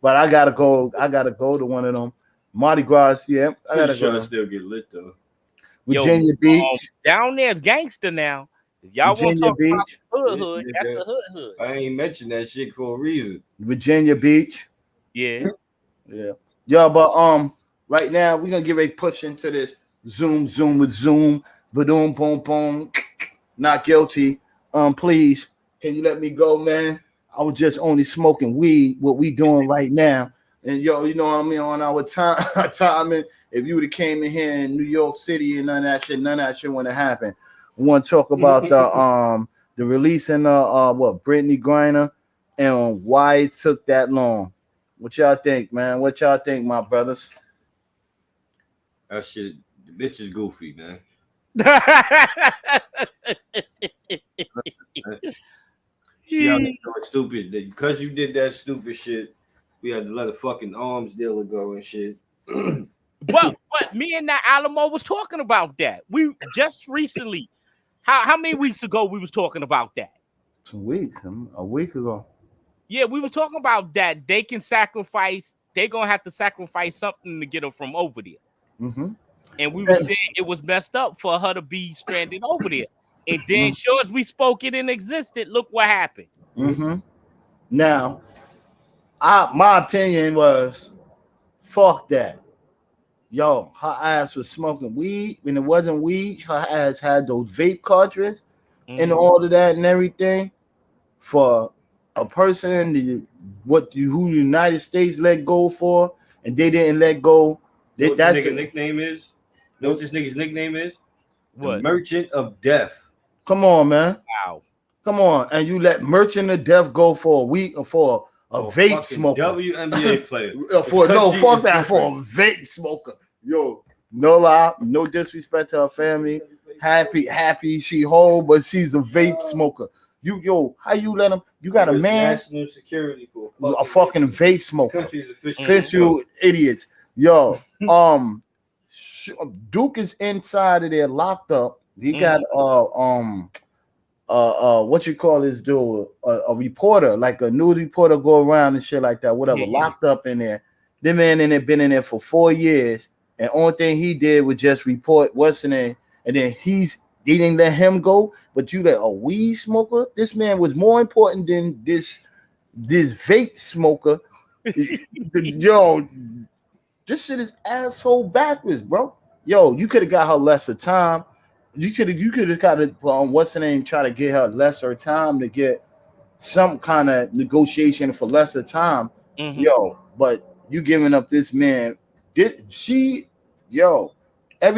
But I gotta go to one of them. Mardi Gras, yeah. I gotta go. Still get lit though. Virginia Beach. Down there's gangster now. If y'all want to Virginia talk about Beach. hood, that's the hood. I ain't mentioned that shit for a reason. Virginia Beach. Yeah. Yeah. Yeah, but right now we're gonna get ready to push into this Zoom with Zoom. Boom, boom, boom. Not guilty. Please, can you let me go, man? I was just only smoking weed. What we doing right now? And yo, you know what I mean? On our timing, if you would have came in here in New York City and none of that shit wouldn't have happened. We want to talk about the releasing Brittney Griner and why it took that long. What y'all think, man? What y'all think, my brothers? That shit, the bitch is goofy, man. She out there doing stupid. Because you did that stupid shit, We had to let a fucking arms dealer go and shit. But me and that Alamo was talking about that. We just recently, how many weeks ago we was talking about that? 2 weeks, a week ago. Yeah, we was talking about that. They can sacrifice. They're gonna have to sacrifice something to get her from over there. Mm-hmm. And we were saying it was messed up for her to be stranded over there. And then, sure as we spoke it and existed, look what happened. Mm-hmm. Now, my opinion was, fuck that. Yo, her ass was smoking weed. When it wasn't weed, her ass had those vape cartridges and all of that and everything. For a person who the United States let go for, and they didn't let go. What this nigga nickname is? Know what this nigga's nickname is? What? The Merchant of Death. Come on, man. Wow. Come on. And you let Merchant of Death go for a week or for a vape smoker. WNBA player. For a vape smoker. Yo, no lie, no disrespect to her family. Happy she whole, but she's a vape smoker. How you let him? You got a man, national security for a fucking vape smoker. Official Idiots. Yo, Duke is inside of there locked up. He got what you call this dude? A reporter, like a news reporter, go around and shit like that, whatever, locked up in there. The man in there been in there for 4 years, and only thing he did was just report what's in there, and then they didn't let him go. But you let a weed smoker? This man was more important than this vape smoker. Yo, this shit is asshole backwards, bro. Yo, you could have got her lesser time. You could have got it. What's the name? Try to get her lesser time to get some kind of negotiation for lesser time. Yo, but you giving up this man? Every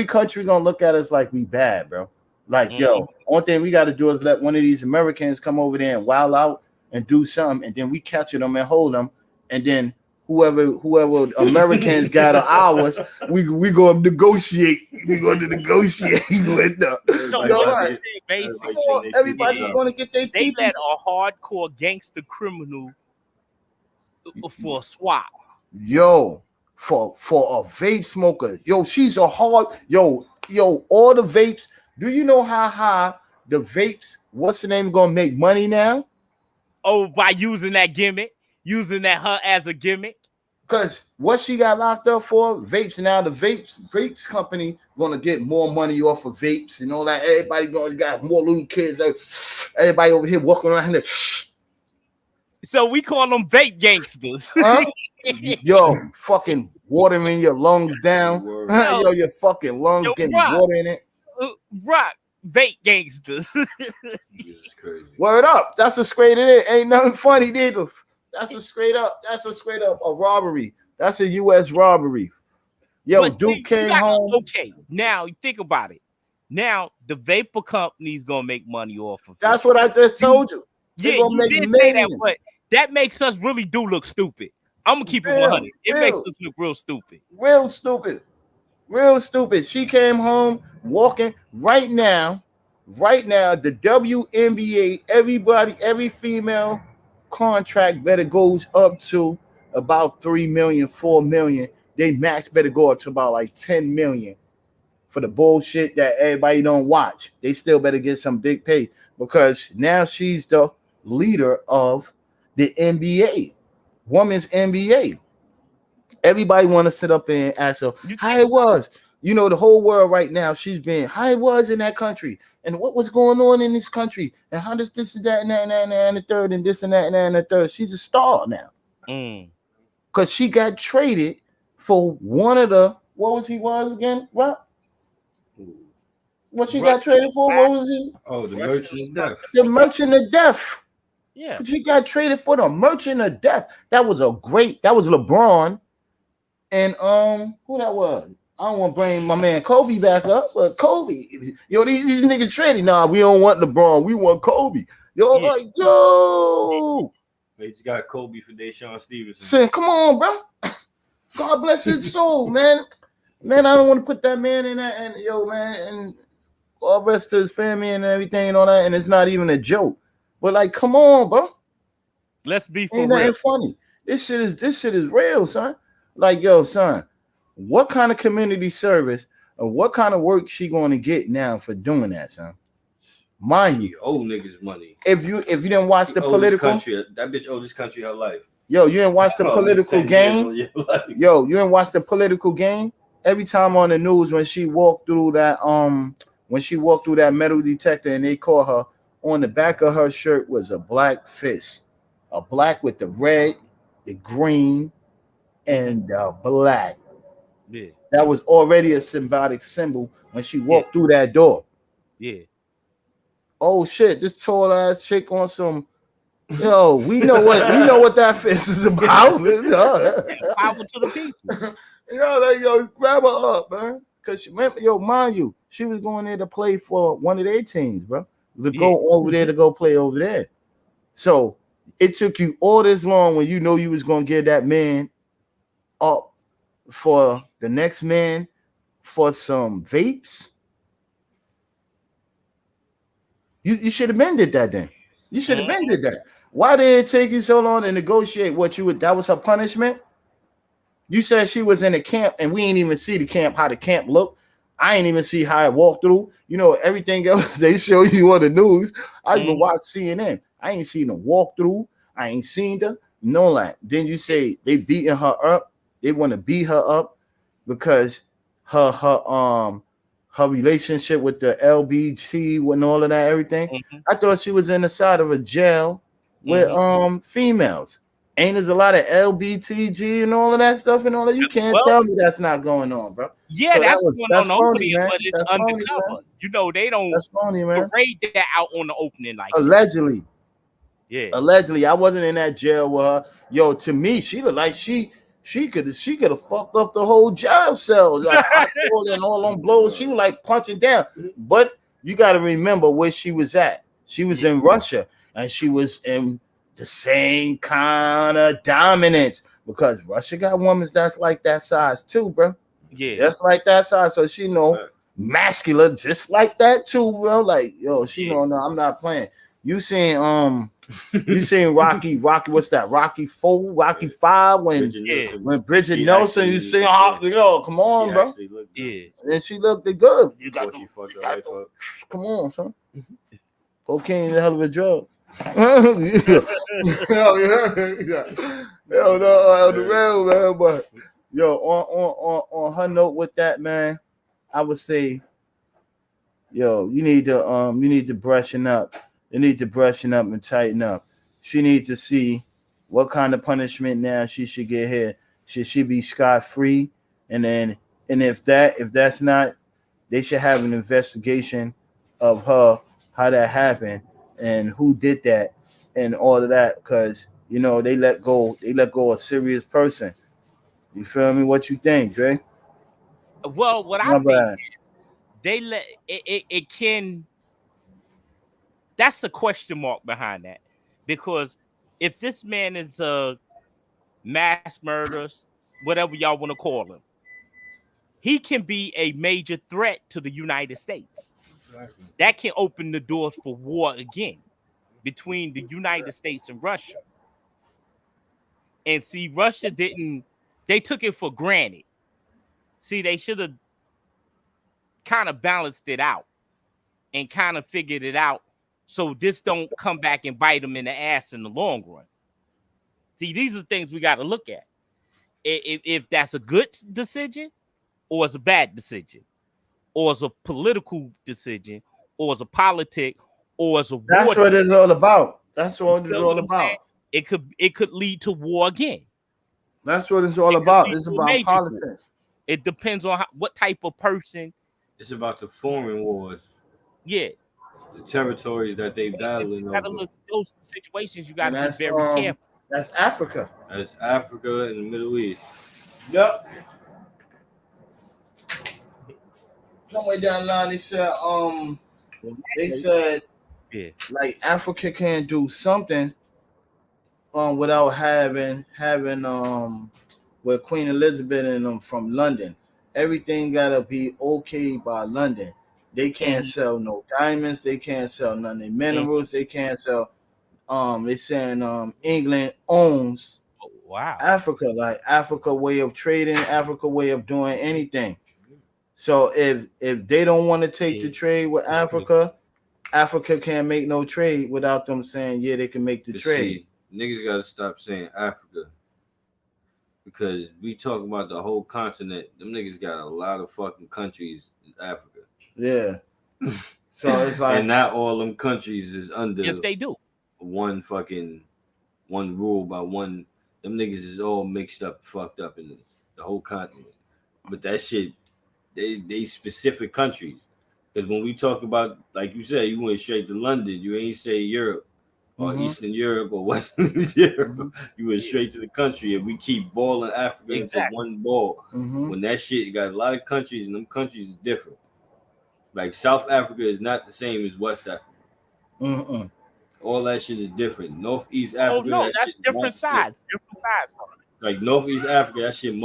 country gonna look at us like we bad, bro. Like, only thing we got to do is let one of these Americans come over there and wild out and do something, and then we capture them and hold them, and then whoever Americans got ours, we gonna negotiate. We gonna negotiate with them. So basically, everybody's gonna get their. They let a hardcore gangster criminal for a swap. Yo, for a vape smoker. Yo, she's a hard. Yo, all the vapes. Do you know how high the vapes? What's the name gonna make money now? Oh, by using that gimmick, using that her as a gimmick. Because what she got locked up for, vapes. Now the vapes company gonna get more money off of vapes and all that. Everybody gonna got more little kids. Like, everybody over here walking around here. So we call them vape gangsters. Huh? Yo, fucking watering your lungs down. Yo, your fucking lungs getting water in it. Rock, vape gangsters. Word up. That's a straight it. Ain't nothing funny, neither. That's a straight up a robbery. That's a U.S. robbery. Yo, but Duke came home. Okay, now think about it. Now the vapor company's gonna make money off of it. That's what I just told you. Yeah, you did say that, but that makes us really do look stupid. I'm gonna keep it 100. It makes us look real stupid. Real stupid. She came home walking right now. The WNBA, every female contract better goes up to about 3 million, 4 million. They max better go up to about like 10 million for the bullshit that everybody don't watch. They still better get some big pay because now she's the leader of the NBA, women's NBA. Everybody want to sit up and ask her how it was. You know, the whole world right now, she's been how it was in that country and what was going on in this country and how does this and that and that and the third and this and that and the third. She's a star now because she got traded for one of the what was again? What she got traded for? What was he? Oh, the Merchant of Death. The Merchant of Death. Yeah, she got traded for the Merchant of Death. That was LeBron. And who that was? I don't want to bring my man Kobe back up, but Kobe, these niggas trading. Nah, we don't want LeBron. We want Kobe. Like, yo. They just got Kobe for Deshaun Stevenson. Saying, come on, bro. God bless his soul, man. Man, I don't want to put that man in that, and and all the rest of his family and everything and all that, and it's not even a joke. But like, come on, bro. Let's be for Ain't real. nothing funny. This shit is real, son. Like, yo, son, what kind of community service or what kind of work she going to get now for doing that, son? Mind you, She owe niggas money. if you didn't watch She the owe this political, country, that bitch owe this country her life. yo, you didn't watch the Oh, political 10 years game. on your life. Yo, you didn't watch the political game. Every time on the news when she walked through that metal detector and they caught her, on the back of her shirt was a black fist, a black with the red, the green, and the black. Yeah, That was already a symbolic symbol when she yeah, walked through that door. yeah. Oh shit, this tall ass chick on some. Yo, we know what that fist is about. Power to the people. Yo, grab her up, man. Cause mind you, she was going there to play for one of their teams, bro. To Yeah, go over there to go play over there. So it took you all this long when you know you was gonna get that man up for the next man for some vapes. You should have been did that then. You should have been did that. Why did it take you so long to negotiate what you would? That was her punishment. You said she was in a camp, and we ain't even see the camp, how the camp looked. I ain't even see how it walked through. You know, everything else they show you on the news. I even watched CNN. I ain't seen them walk through. I ain't seen her. No, like. Then you say they beating her up. They want to beat her up because her relationship with the LBT and all of that, everything. I thought she was in the side of a jail with females. Ain't there's a lot of LBTG and all of that stuff and all that. You can't tell me that's not going on, bro. Yeah, So that's going on over phony, there, man. but it's That's undercover. phony, man. You know, they don't That's phony, man. parade that out on the opening like that. Allegedly. Yeah. Allegedly, I wasn't in that jail with her. Yo, to me, she looked like she could have fucked up the whole jail cell. Like and all on blows. She was like punching down. But you got to remember where she was at. She was in Russia, and she was in the same kind of dominance because Russia got women that's like that size too, bro. Yeah. Just like that size. So she know masculine just like that too, bro. Like, yo, she know, no, I'm not playing. You seen Rocky, what's that? Rocky 4, Rocky 5 when Bridget Nelson, you see yo, come on, bro. And she looked good. You got come on, son. Cocaine is a hell of a drug. Hell no, the real man, but yo, on her note with that, man, I would say, yo, you need to brushing up. You need to brushing up and tighten up. She needs to see what kind of punishment now she should get here. Should she be scot-free? And if that's not, they should have an investigation of her, how that happened and who did that and all of that, because you know they let go a serious person. You feel me? What you think, Dre? Well, what I think is they let it can. That's a question mark behind that, because if this man is a mass murderer, whatever y'all want to call him, he can be a major threat to the United States. Exactly. That can open the door for war again between the United States and Russia. And see, Russia they took it for granted. See, they should have kind of balanced it out and kind of figured it out so this don't come back and bite them in the ass in the long run. See, these are things we got to look at. If that's a good decision or it's a bad decision or it's a political decision or it's a politic or it's a war. That's what it's all about. That's what it's all about. It could lead to war again. That's what it's all about. It's about politics. War. It depends on what type of person. It's about the foreign wars. Yeah. The territories that they battling over. Look, those situations you got to be very careful. That's Africa. That's Africa and the Middle East. Yep. Somewhere down the line, they said, like Africa can't do something without having with Queen Elizabeth and them from London. Everything gotta be okay by London. They can't sell no diamonds. They can't sell none of minerals. They can't sell. They saying England owns Wow. Africa way of trading, Africa way of doing anything. So if they don't want to take the trade with Africa, Africa can't make no trade without them saying, yeah, they can make the trade. See, niggas gotta stop saying Africa. Because we talk about the whole continent, them niggas got a lot of fucking countries in Africa. Yeah. So it's like, and not all them countries is under Yes, they do. one rule by one. Them niggas is all mixed up, fucked up in the whole continent. But that shit, they specific countries. Because when we talk about, like you said, you went straight to London. You ain't say Europe or Eastern Europe or Western Europe. You went straight to the country, and we keep balling Africa into one ball. When that shit got a lot of countries, and them countries is different. Like South Africa is not the same as West Africa. All that shit is different. Northeast Africa. Oh no, that's different sides. Different sides. Like Northeast Africa, that shit a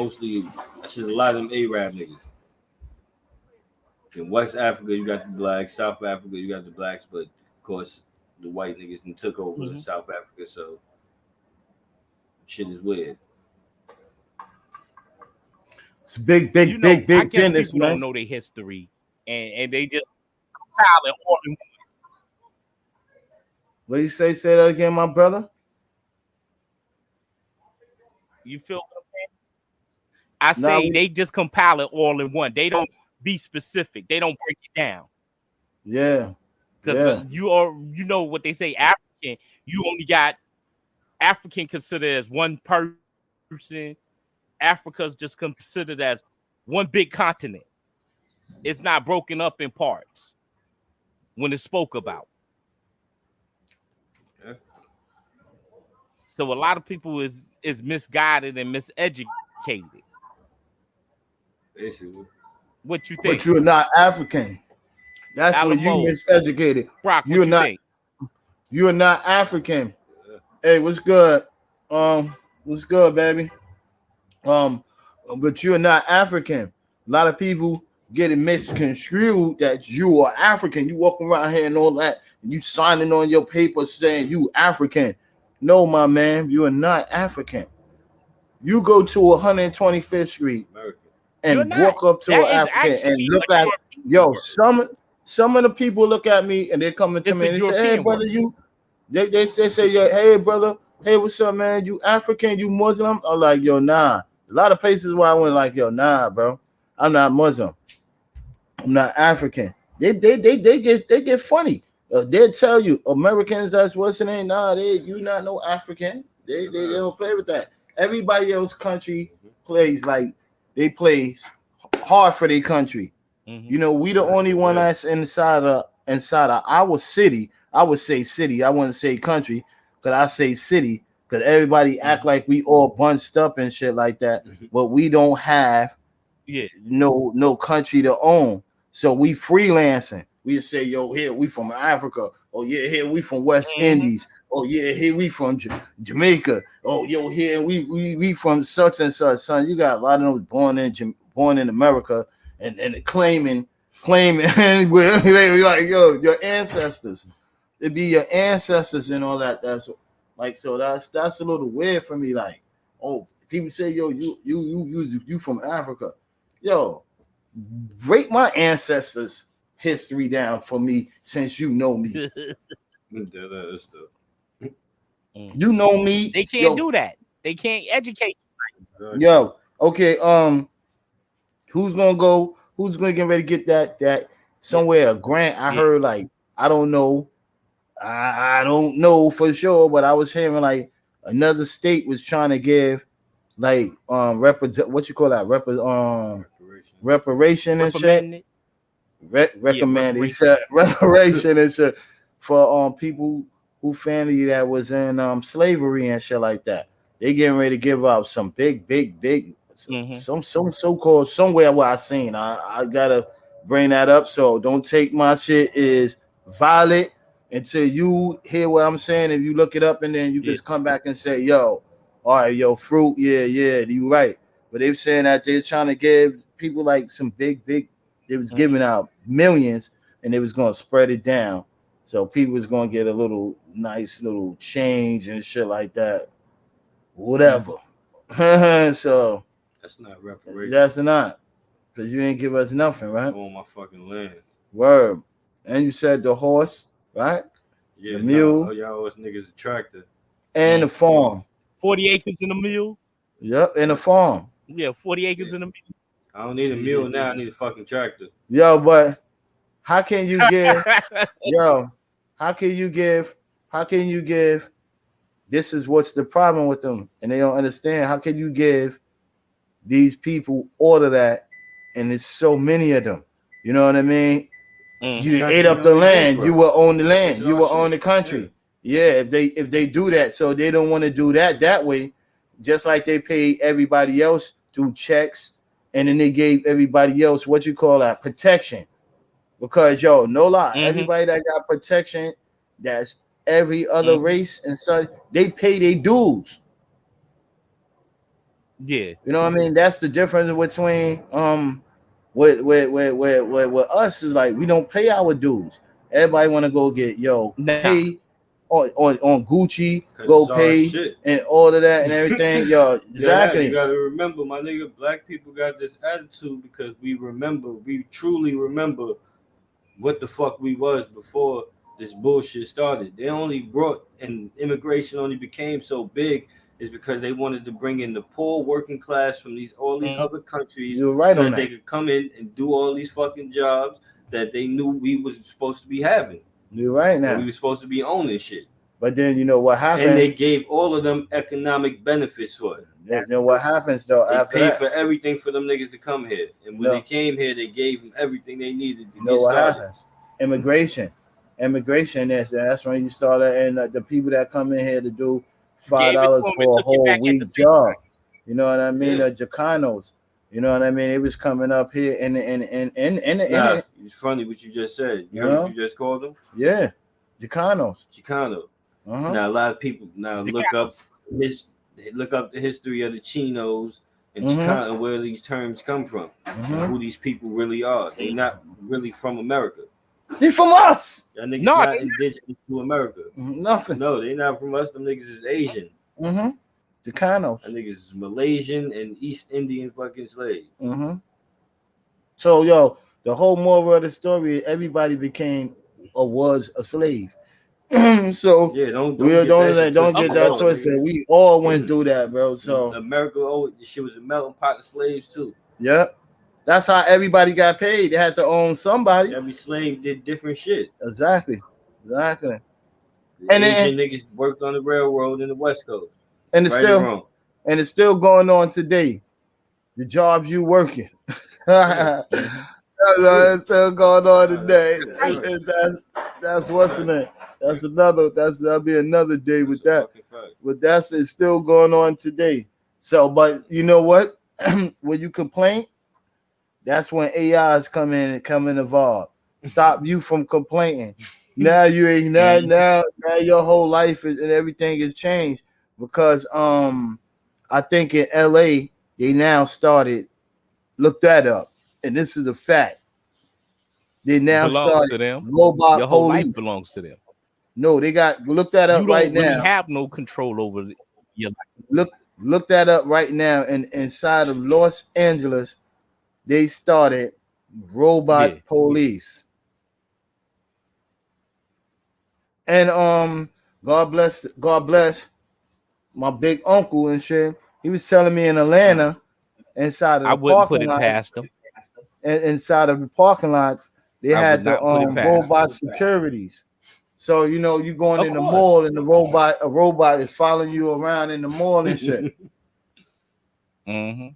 lot of them Arab niggas. In West Africa, you got the blacks. South Africa, you got the blacks, but of course the white niggas took over in South Africa, so shit is weird. It's big business, man. Don't know their history, and they just compile it all in one. What you say? Say that again, my brother. You feel what I'm saying? I say they just compile it all in one. They don't be specific. They don't break it down. Yeah. Because you know what they say, African, you only got African considered as one person. Africa's just considered as one big continent. It's not broken up in parts when it's spoke about. Okay. So a lot of people is misguided and miseducated. Basically. What you think? But you're not African. That's what you miseducated. Brock, you're not. Think? You're not African. Yeah. Hey, what's good? What's good, baby? But you're not African. A lot of people get it misconstrued that you are African. You walking around here and all that, and you signing on your papers saying you African. No, my man, you are not African. You go to 125th Street and walk up to an African and look at some of the people look at me and they're coming to me and they say, hey, brother, they say, hey, brother, hey, what's up, man? You African, you Muslim? I'm like, yo, nah. A lot of places where I went like, yo, nah, bro. I'm not Muslim. I'm not African. They get funny. They'll tell you Americans, that's what's the name. Nah, you not no African. They don't play with that. Everybody else country plays like they plays hard for their country. You know, we the only one that's inside of our city. I would say city. I wouldn't say country, because I say city, because everybody act like we all bunched up and shit like that. But we don't have no country to own. So we freelancing. We say, yo, here we from Africa. Oh yeah, here we from West Indies. Oh yeah, here we from Jamaica. Oh yo, here we from such and such. Son, you got a lot of those born in America and claiming and we're like, yo, your ancestors. It be your ancestors and all that. That's like, so that's a little weird for me. Like, oh, people say, yo, you from Africa. Yo, break my ancestors' history down for me, since you know me. You know me. They can't do that. They can't educate. Yo, okay. Who's gonna get ready to get that somewhere? A grant? I heard, like, I don't know. I don't know for sure, but I was hearing like another state was trying to give like what you call that reparation and shit. Recommended. He said reparation and shit for people who family that was in slavery and shit like that. They getting ready to give out some big some so-called somewhere where I seen. I gotta bring that up. So don't take my shit is valid until you hear what I'm saying. If you look it up and then you just come back and say, yo, all right, yo, fruit, yeah, you right. But they were saying that they're trying to give people like some big, they was giving out millions and they was going to spread it down. So people was going to get a little nice little change and shit like that. Whatever. So That's not reparation. that's not, because you ain't give us nothing, right? On my fucking land. Word. And you said the horse, right? Yeah, The mule. nah, y'all us niggas a tractor. And the farm. 40 acres in a mule. Yep, and the farm. Yeah, 40 acres in a I don't need a mule now. I need a fucking tractor. Yo, but how can you give? Yo, how can you give? This is what's the problem with them, and they don't understand. How can you give these people order that, and there's so many of them? You know what I mean? You just ate up the land. You will own the land. You will own the country. Yeah, if they do that, so they don't want to do that way. Just like they pay everybody else through checks, and then they gave everybody else what you call that protection. Because yo, no lie, everybody that got protection, that's every other race and such, they pay their dues. Yeah, you know what I mean. That's the difference between with us is like we don't pay our dues. Everybody want to go get pay on Gucci, go pay shit. and all of that and everything. Yo, exactly. You gotta remember, my nigga, black people got this attitude because we truly remember what the fuck we was before this bullshit started. They only brought, and immigration only became so big is because they wanted to bring in the poor working class from all these other countries, You're right, so on that they could come in and do all these fucking jobs that they knew we was supposed to be having. You're right now. We were supposed to be owning shit. But then you know what happened? And they gave all of them economic benefits for it. You know what happens though? They after paid that, for everything for them niggas to come here, and when they came here, they gave them everything they needed to get what started. happens? Immigration is that's when you start, and the people that come in here to do $5 for a whole week job. You know what I mean? The Chicanos. You know what I mean? It was coming up here in it's funny what you just said. You heard what you just called them? Yeah, Chicanos. Chicano. Now a lot of people look up the history of the Chinos and Chicano, where these terms come from, and who these people really are. They're not really from America. They from us. That niggas not indigenous to America. Nothing. No, they not from us. Them niggas is Asian. Chicanos. That niggas is Malaysian and East Indian fucking slaves. So yo, the whole moral of the story is everybody became or was a slave. So yeah, don't get that twisted. We all went through that, bro. So America, shit was a melting pot of slaves too. Yeah, that's how everybody got paid. They had to own somebody. Every slave did different shit. Exactly. The Asian niggas worked on the railroad in the West Coast, and it's still going on today. The jobs you working, it's still going on today. That's what's in it. That'll be another day with that. But it's still going on today. So, but you know what? When you complain, that's when AIs come involved. Stop you from complaining. Now you ain't now your whole life and everything has changed because I think in LA they now started look that up, and this is a fact. They now started robot your whole police. Life belongs to them. No, they got look that up right now. You don't really have no control over your life. Look that up right now. And inside of Los Angeles, they started robot police. And God bless my big uncle and shit. He was telling me in Atlanta, inside of the parking lots, past him. And inside of the parking lots, they had the robot securities. So you know you going in the mall and a robot is following you around in the mall and shit.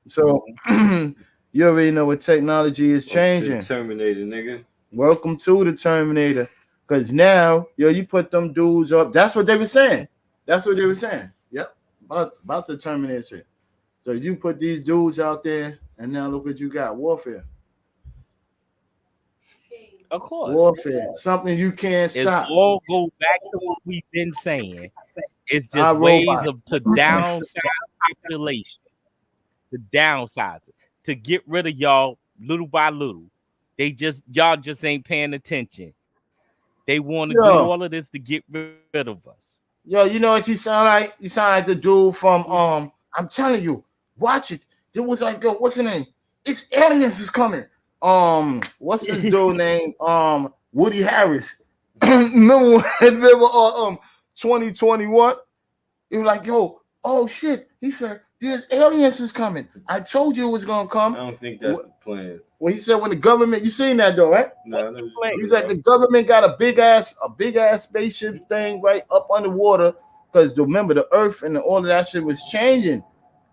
So you already know what technology is changing. Terminator, nigga. Welcome to the Terminator. Because now, you put them dudes up. That's what they were saying. Yep. About the Terminator shit. So you put these dudes out there, and now look what you got. Warfare. Of course. Warfare. Something you can't stop. It all goes back to what we've been saying. It's just ways to downsize population. To downsize it. To get rid of y'all little by little. Y'all just ain't paying attention. They want to do all of this to get rid of us. Yo, you know what you sound like? You sound like the dude from I'm telling you, watch it. There was like, yo, what's the name? It's aliens is coming. What's his dude name? Woody Harris. remember 2021? He was like, yo, oh shit. He said, there's aliens is coming. I told you it was gonna come. I don't think that's the plan. Well, he said when the government, you seen that though, right? No, he's like the government got a big ass spaceship thing right up underwater because remember the earth and all of that shit was changing.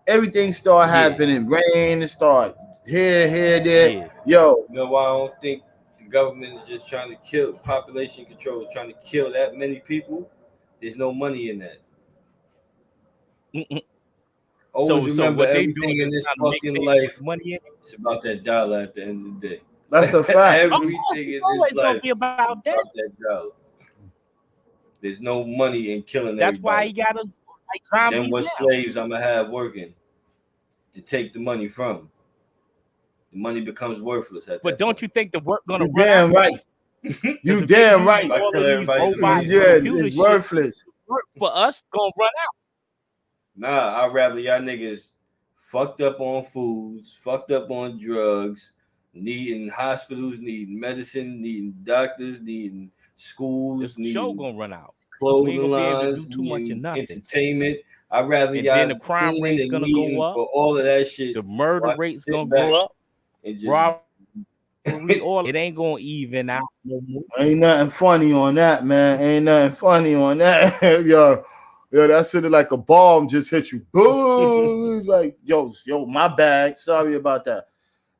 Everything started happening, rain, it started here, there. Yeah. Yo, you know why I don't think the government is just trying to kill population control, is trying to kill that many people? There's no money in that. Always remember what they everything doing in is this trying to fucking make life. money in it. It's about that dollar at the end of the day. that's a fact. Everything in It's always this gonna life be about that. that dollar. There's no money in killing That's why everybody. he got us like zombies Then what now. slaves I'm gonna have working to take the money from? The money becomes worthless at But that don't point. you think the work gonna You run damn out? right. You damn right. I All tell of these everybody the robots, money- Yeah, computer it's shit, worthless. work for us gonna run out. Nah, I'd rather y'all niggas fucked up on foods, fucked up on drugs, needing hospitals, needing medicine, needing doctors, needing schools, The show needing gonna run out. We clothing ain't gonna be able to lines, do too much of needing nothing. entertainment. I'd rather And y'all then the crime fiending rate's and gonna needing go up. for all of that shit. The murder so I can rate's sit gonna back go up. and just Robbery, all it ain't gonna even out no more. Ain't nothing funny on that, man. Ain't nothing funny on that. yo, that sounded like a bomb just hit you. Boom. Like, yo, my bad. Sorry about that.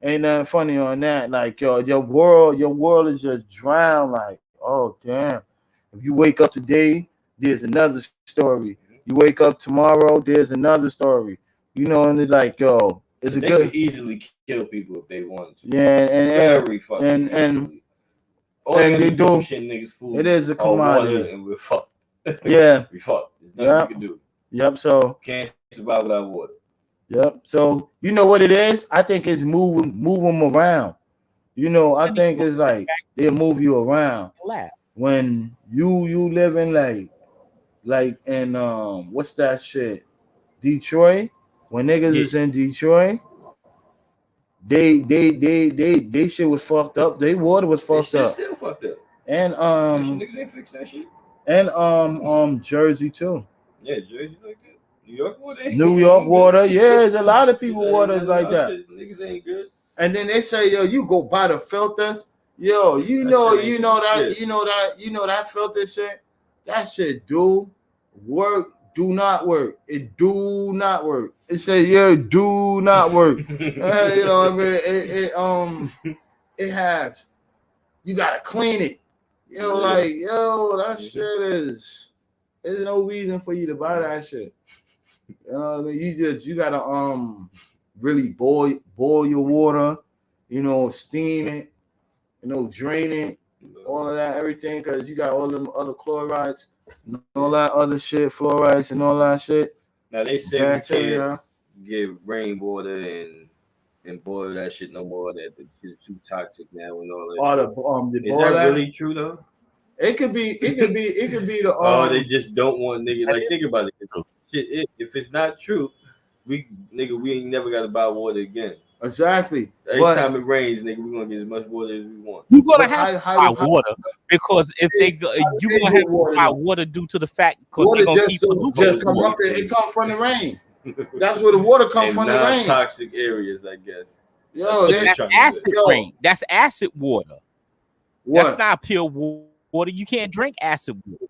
Ain't nothing funny on that. Like, yo, your world is just drowned. Like, oh damn. If you wake up today, there's another story. You wake up tomorrow, there's another story. You know, and it's like, yo, it's a they good could easily kill people if they wanted to. yeah, Very fucking and easily. All and they they do do. is shit niggas food. It is a or commodity. water and we're fucked. Yeah. We fucked. There's nothing you can do. Yep. So Can't survive without water. yep. So you know what it is? I think it's move them around. You know, I think it's like they'll move you around when you live in like in what's that shit? Detroit. When niggas is in Detroit, they shit was fucked up. They water was fucked up. Still fucked up. And niggas ain't fix that shit. And Jersey too. Yeah, Jersey like that. New York water. New York water. Yeah, there's a lot of people waters like that. Shit, niggas ain't good. And then they say, yo, you go buy the filters. Yo, you know that filter shit. That shit do not work. It do not work. It say, yeah, do not work. You know what I mean? It has. You gotta clean it. You know, like, yo, that shit is. There's no reason for you to buy that shit. You know what I mean? You gotta really boil your water. You know, steam it. You know, drain it. All of that, everything, because you got all them other chlorides, and all that other shit, fluorides, and all that shit. Now they say bacteria. we can't get rainwater and boil that shit no more. That it's too toxic now and all that. Is that really true though? It could be the. They just don't want nigga. Like, think about it. If it's not true, we ain't never got to buy water again. Exactly. Every time it rains, nigga, we're gonna get as much water as we want. You're gonna have to buy water because if you're gonna have to buy water due to the fact because water they're gonna just come up there. It comes from the rain. That's where the water comes from. The rain. Toxic areas, I guess. Yo, that's acid rain. That's acid water. What? That's not pure water. You can't drink acid water.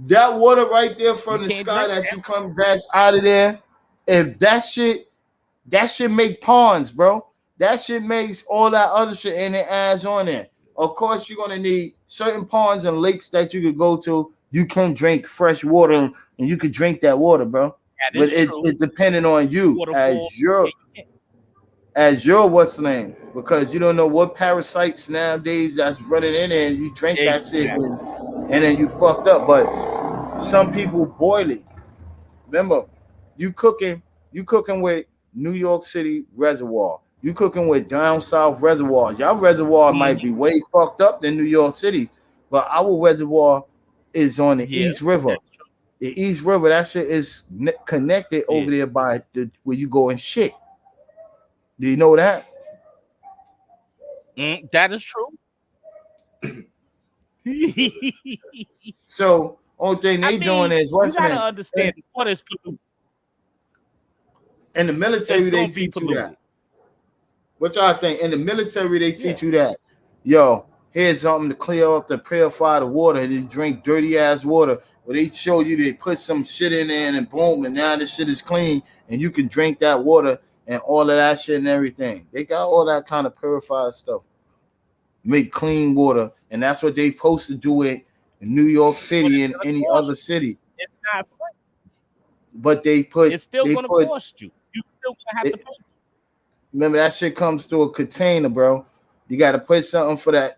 That water right there from the sky that you come that's out of there. If that shit make ponds, bro. That shit makes all that other shit and it adds on there. Of course, you're gonna need certain ponds and lakes that you could go to. You can drink fresh water and you could drink that water, bro. But it's depending on you as your what's the name, because you don't know what parasites nowadays that's running in there and you drink that shit and then you fucked up. But some people boil it. Remember, you cooking with New York City reservoir. You cooking with down south reservoir. Y'all reservoir might be way fucked up than New York City, but our reservoir is on the East River. The East River, that shit is connected over there by where you go and shit. Do you know that? That is true. So only thing they doing is you what's gotta in understand what is polluted. in the military. It's They gonna be teach you that. polluted. What y'all think? In the military, they teach you that. Yo, here's something to clear up, to purify the water. And you drink dirty ass water. Where they show you they put some shit in there and boom, and now the shit is clean, and you can drink that water and all of that shit and everything. They got all that kind of purified stuff. Make clean water, and that's what they supposed to do it in New York City and any other city. It's not free. But It's still gonna cost you. You still gonna have to pay. Remember that shit comes through a container, bro. You got to put something for that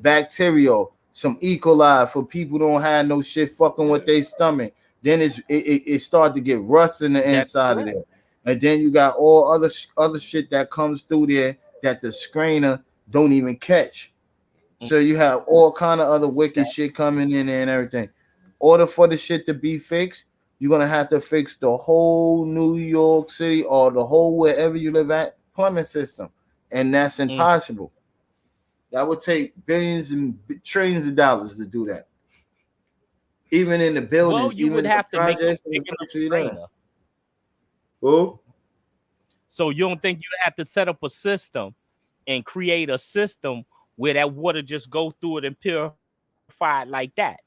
bacterial, some E. coli for people who don't have no shit fucking with their stomach. Then it start to get rust in the inside of there, and then you got all other shit that comes through there that the strainer don't even catch. So you have all kind of other wicked shit coming in there and everything. In order for the shit to be fixed, you're gonna have to fix the whole New York City or the whole wherever you live at plumbing system, and that's impossible. That would take billions and trillions of dollars to do that. Even in the buildings, well, you would have to make a strainer. Who? So you don't think you have to set up a system and create a system where that water just go through it and purify it like that?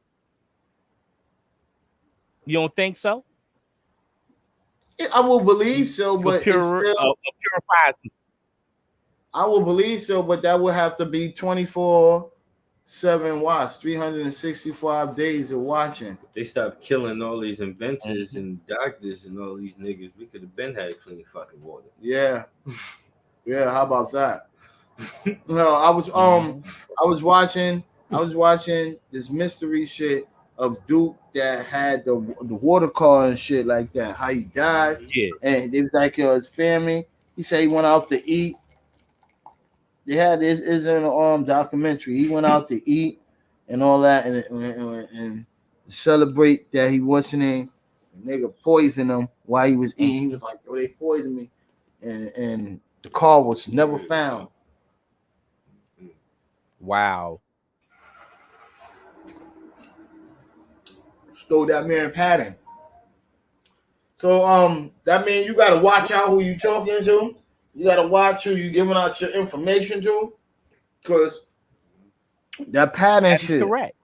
You don't think so? I will believe so, but it's still purified. I will believe so, but that would have to be 24/7 watch, 365 days of watching. They stopped killing all these inventors and doctors and all these niggas. We could have been had clean fucking water. Yeah. Yeah, how about that? No, I was watching this mystery shit of Duke that had the water car and shit like that. How he died, and it was like his family. He said he went out to eat. They had this is in a documentary. He went out to eat and all that, and celebrate that he wasn't in. Nigga poisoned him while he was eating. He was like, "Yo, they poisoned me," and the car was never found. Wow. Stole that man pattern. So that means you gotta watch out who you talking to. You gotta watch who you giving out your information to, because that pattern shit. Correct.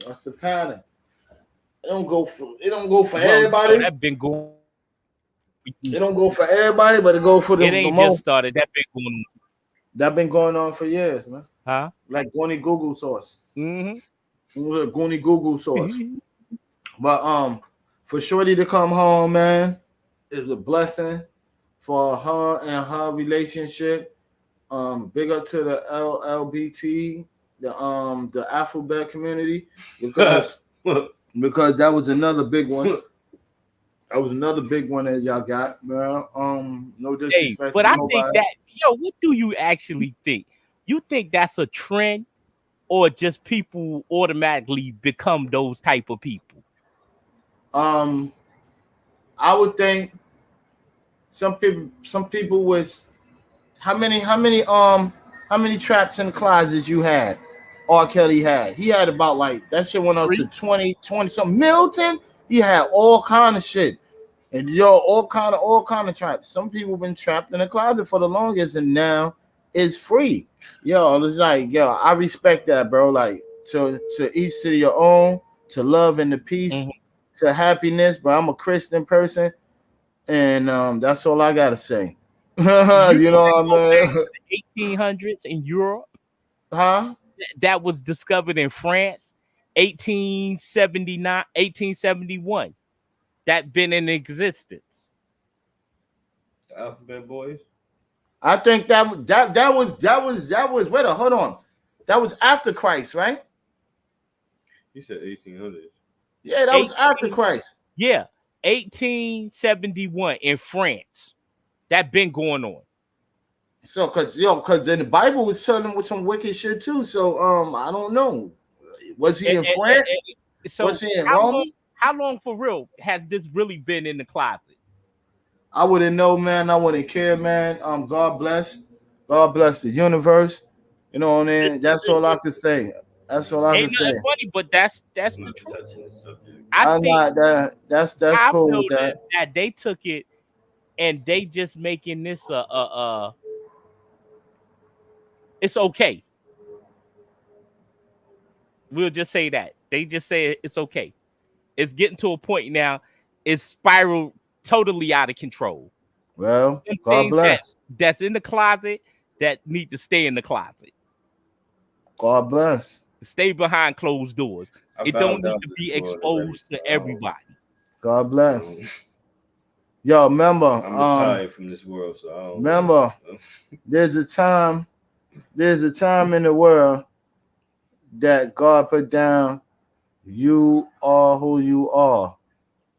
That's the pattern. It don't go for everybody. That been going. It don't go for everybody, but it go for the It ain't the just most. started. That been going on. That been going on for years, man. Huh? Like Goonie Google sauce. Mm-hmm. Goonie Google sauce. But for Shorty to come home, man, is a blessing for her and her relationship. Big up to the LLBT, the alphabet community, because that was another big one. That was another big one that y'all got, man. No disrespect. Hey, but I think that, what do you actually think? You think that's a trend, or just people automatically become those type of people? I would think some people was how many traps in the closet you had? R. Kelly had. He had about like that shit went up to 20 something. Milton, he had all kind of shit. And all kind of traps. Some people been trapped in the closet for the longest, and now it's free. It's like, I respect that, bro. Like to each to your own, to love and to peace, to happiness. But I'm a Christian person, and that's all I gotta say. You know what I mean? 1800s in Europe, huh? That was discovered in France, 1879, 1871. That been in existence. The Alphabet Boys. I think that was wait, hold on. That was after Christ, right? You said 1800s. Yeah, that was after Christ. Yeah, 1871 in France. That been going on. So, cause then the Bible was telling with some wicked shit too. So, I don't know. Was he in France? So Was he in Rome? How long for real has this really been in the closet? I wouldn't know, man. I wouldn't care, man. God bless. God bless the universe. You know what I mean? That's all I can say. That's all I can Ain't say. nothing funny, but that's I'm the not truth. touching the subject. I I'm think not that. That's I cool feel with that. this, that they took it and they just making this it's okay. We'll just say that. They just say it's okay. It's getting to a point now, it's spiraled totally out of control. Well, Some God things bless. that's in the closet that need to stay in the closet. God bless. Stay behind closed doors. I It don't found need out to this be world already, exposed so to everybody. God bless. Yo, remember, I'm retired from this world, so I don't remember, there's a time in the world that God put down, you are who you are.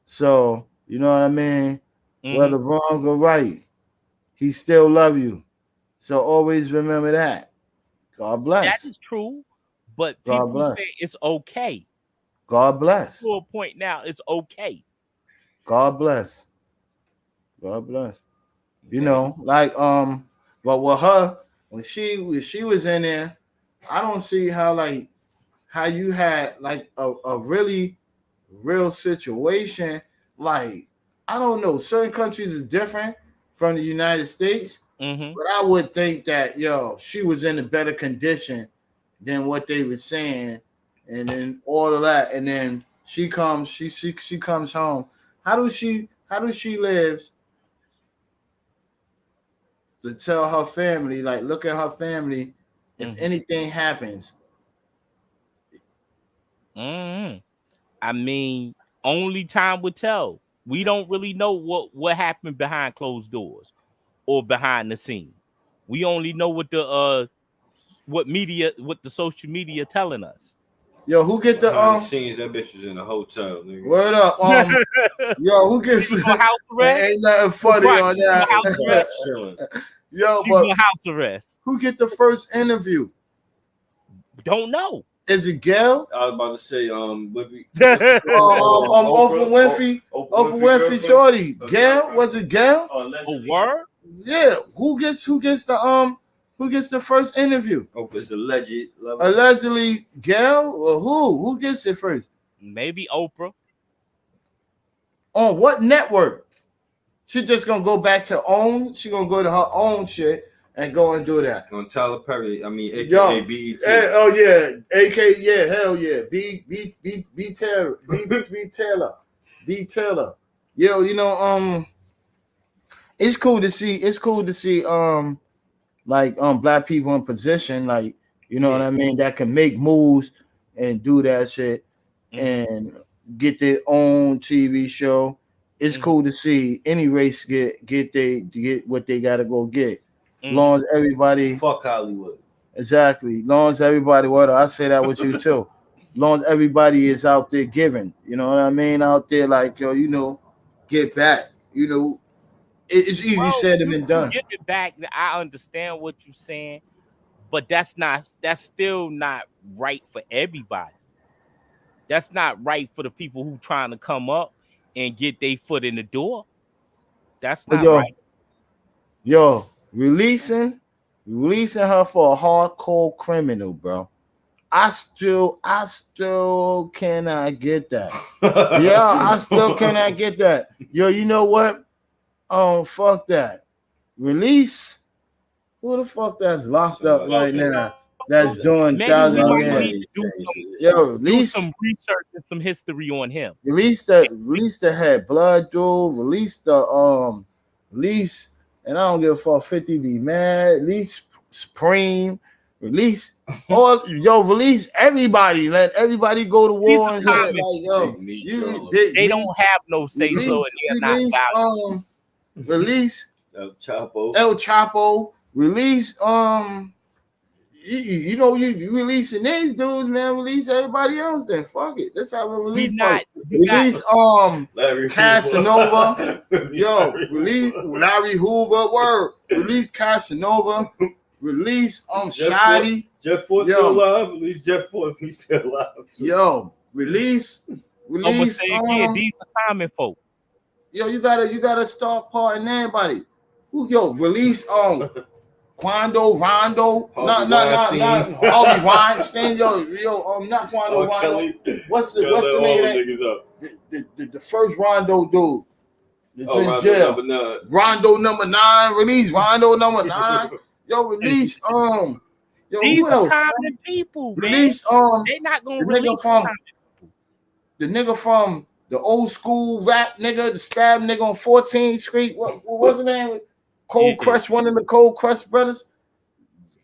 So, you know what I mean? Whether wrong or right, he still love you. So always remember that. God That bless. is true, but God people bless. say it's okay. God bless. To a point now, it's okay. God bless. God bless. You know, like but with her, when she was in there, I don't see how you had like a really real situation. Like, I don't know, certain countries is different from the United States, but I would think that she was in a better condition than what they were saying, and then all of that, and then she comes home. How does she lives to tell her family, like, look at her family if anything happens? I mean, only time would tell. We don't really know what happened behind closed doors or behind the scene. We only know what the social media telling us. Yo, who get the behind the scenes, that bitch was in a hotel, nigga. word up? Yo, who gets She's on house arrest? ain't nothing funny Right, on she's on house that. arrest. Chilling. Yo, She's but on house arrest. who get the first interview? Don't know. Is it Gail? I was about to say, what we, Oprah Winfrey. Oprah Winfrey, shorty. Gail? Was it Gail? A word? Yeah. Who gets the first interview? Oprah's alleged. Allegedly Gail or who? Who gets it first? Maybe Oprah. On what network? She just gonna go back to own. She gonna go to her own shit and go and do that. On Tyler Perry, I mean, aka Yo, BET. oh yeah, AK, yeah, hell yeah, B Taylor, B Taylor. Yo, it's cool to see black people in position, like, you know what I mean, that can make moves and do that shit and get their own TV show. It's cool to see any race get what they gotta go get. Long as everybody fuck Hollywood. Exactly. Long as everybody, I say that with you too. Long as everybody is out there giving, you know what I mean? Out there, like, get back. It's easy said than done. Get it back. I understand what you're saying, but that's still not right for everybody. That's not right for the people who trying to come up and get their foot in the door. That's not right. Yo, releasing her for a hardcore criminal, bro. I still cannot get that. Yeah, I still cannot get that. Yo, you know what? Fuck that. Release. Who the fuck that's locked up right now? That's doing thousands of years. Yo, release some research and some history on him. Release the head blood dude. Release the release, and I don't give a fuck. 50 be mad. Release Supreme. Release release everybody. Let everybody go to war and shit. Like, they don't have no say so. Release El Chapo. Release you releasing these dudes, man. Release everybody else. Then fuck it. Let's have a release. Release Casanova. Release Larry Hoover. Word. Release Casanova. Release Shotty. Jeff Ford still alive. Release Jeff Ford. He's still alive. Yo, Release. I'm gonna say again, these are common folk. Yo, you gotta start parting everybody. Yo, release Quando, Rondo, not Harvey Weinstein, yo, not Quando, Rondo. Kelly, What's the name of that? The first Rondo dude that's in Rondo jail. number 9. Rondo number 9, release Rondo number 9. Yo, release yo, These who else? common people, Release they're not gonna the release nigga from the old school rap nigga, the stab nigga on 14th Street. What was his name? Cold Crush, one of the Cold Crush brothers.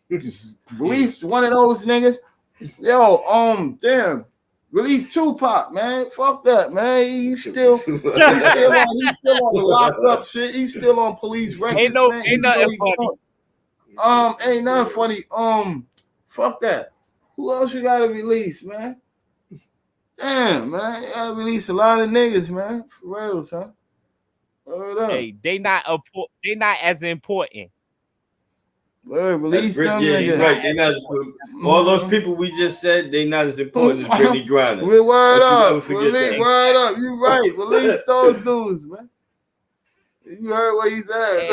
Release one of those niggas. Yo, damn. Release Tupac, man. Fuck that, man. He's still on the locked up shit. He's still on police records, man. Ain't nothing funny. Ain't nothing funny. Fuck that. Who else you gotta release, man? Damn, man. You gotta release a lot of niggas, man. For real, son. Hey, they not as important. Release them niggas. Right. They not all those people we just said, they not as important as Brittney Griner. Word up. Word up. You right. Release those dudes, man. You heard what he said.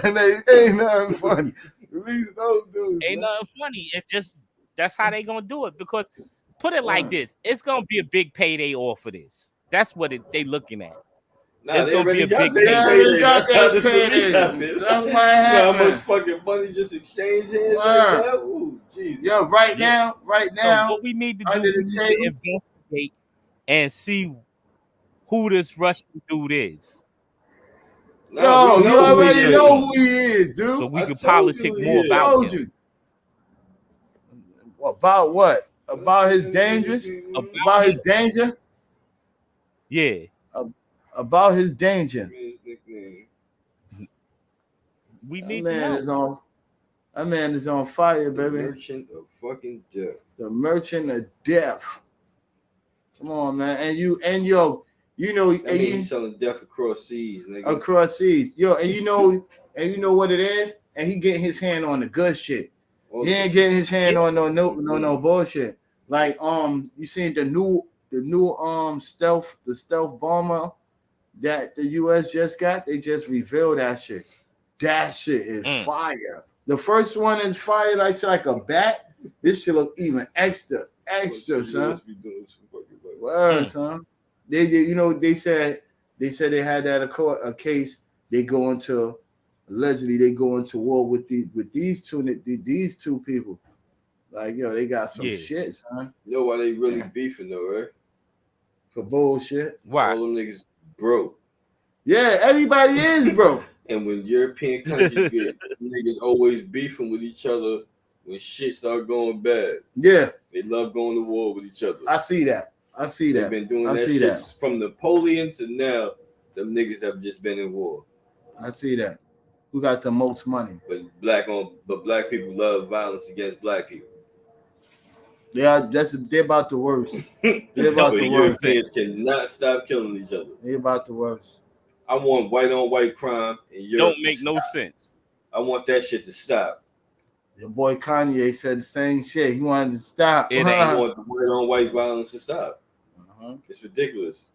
And they ain't nothing funny. Release those dudes. Ain't nothing funny. It's just that's how they gonna do it. Because put it like this, it's gonna be a big payday off of this. That's what they looking at. Nah, it's gonna be a big payday. That's how this payday. happens. That's what happened. How much fucking money just exchanged hands like that? Ooh, Jesus. Yo, right now. So what we need to do is investigate and see who this Russian dude is. Yo, you already know who he is, dude. So we can politic more about him. About what? About his dangerous? About his danger? Yeah. About his danger. We need to know. That man is on fire, baby. The merchant of fucking death. The merchant of death. Come on, man. And you know, he's selling death across seas, nigga. Across seas. Yo, and you know what it is? And he getting his hand on the good shit. He ain't getting his hand on no bullshit. Like you seen the new stealth bomber that the US just got? They just revealed that shit. That shit is fire. The first one is fire like a bat. This shit look even extra, son. Word, son. They said they had that a case. Allegedly they go into war with these two people. Like, yo, they got some shit, son. You know why they really beefing though, right? For bullshit. Why? All them niggas broke. Yeah, everybody is broke. And when European countries get niggas always beefing with each other when shit start going bad. Yeah. They love going to war with each other. I see that. They've been doing that shit from Napoleon to now. Them niggas have just been in war. I see that. Who got the most money? But black people love violence against black people. They're about the worst. They're about the worst. Europeans cannot stop killing each other. They're about the worst. I want white on white crime in Europe. Don't make no sense. I want that shit to stop. Your boy Kanye said the same shit. He wanted to stop. I want the white on white violence to stop. It's ridiculous.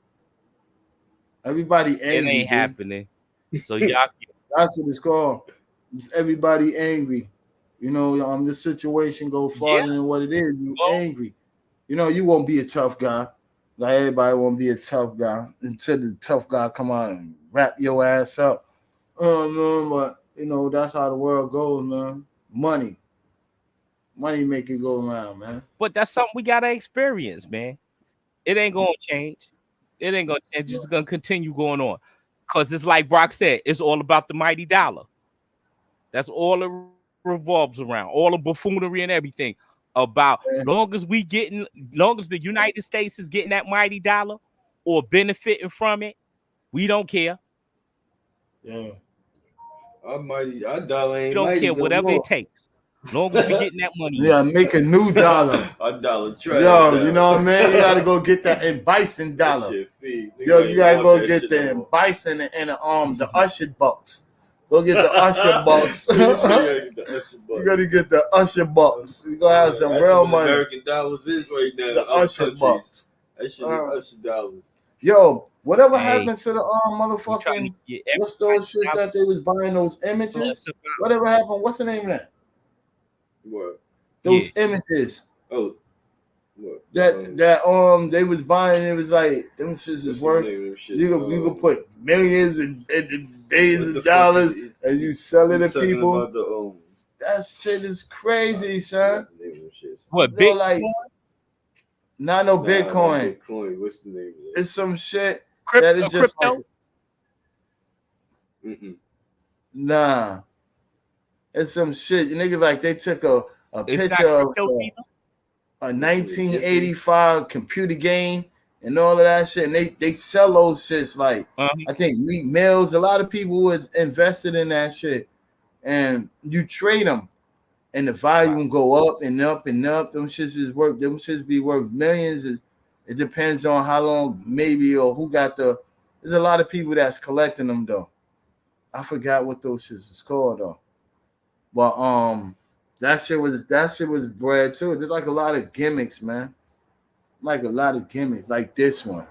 Everybody angry. It ain't happening. So y'all. That's what it's called. It's everybody angry. You know, this situation go farther than what it is. You angry. You know, you won't be a tough guy. Like everybody won't be a tough guy until the tough guy come out and wrap your ass up. No, but you know, that's how the world goes, man. Money make it go around, man. But that's something we gotta experience, man. It ain't gonna change. It's just gonna continue going on. Because it's like Brock said, it's all about the mighty dollar. That's all it revolves around. All the buffoonery and everything. About long as the United States is getting that mighty dollar or benefiting from it, we don't care. Yeah. Our dollar ain't we don't mighty care whatever it takes. Long as we getting that money. Yeah, make a new dollar. Our dollar trash. Yo, you know what I mean? You gotta go get that in bison dollar. Yo, you gotta go get the in bison and the usher bucks. Go get the Usher bucks. You gotta get the Usher bucks. You gonna have some real money. American dollars is right now. The Usher bucks. That shit is Usher dollars. Yo, whatever Hey, happened to the I'm trying to motherfucking get what's those shit everybody that they was buying those out images? to Whatever happened? What's the name of that? What? Those images Oh, what? that they was buying. It was like them shits is worth. You could put millions and billions of dollars and you sell it to people. That shit is crazy, son. What, You know, like Bitcoin? not no Bitcoin. Bitcoin. What's the name of it? It's some shit that is just Crypto? like nah. It's some shit. You nigga like they took a It's not picture of crypto either? a 1985 computer game and all of that shit. And they sell those shits like I think Meek Mills. A lot of people was invested in that shit, and you trade them, and the volume go up and up and up. Them shits is worth. Them shits be worth millions. It depends on how long, maybe, or who got the. There's a lot of people that's collecting them though. I forgot what those shits is called though, but that shit was bread too. There's like a lot of gimmicks, man. Like a lot of gimmicks, like this one.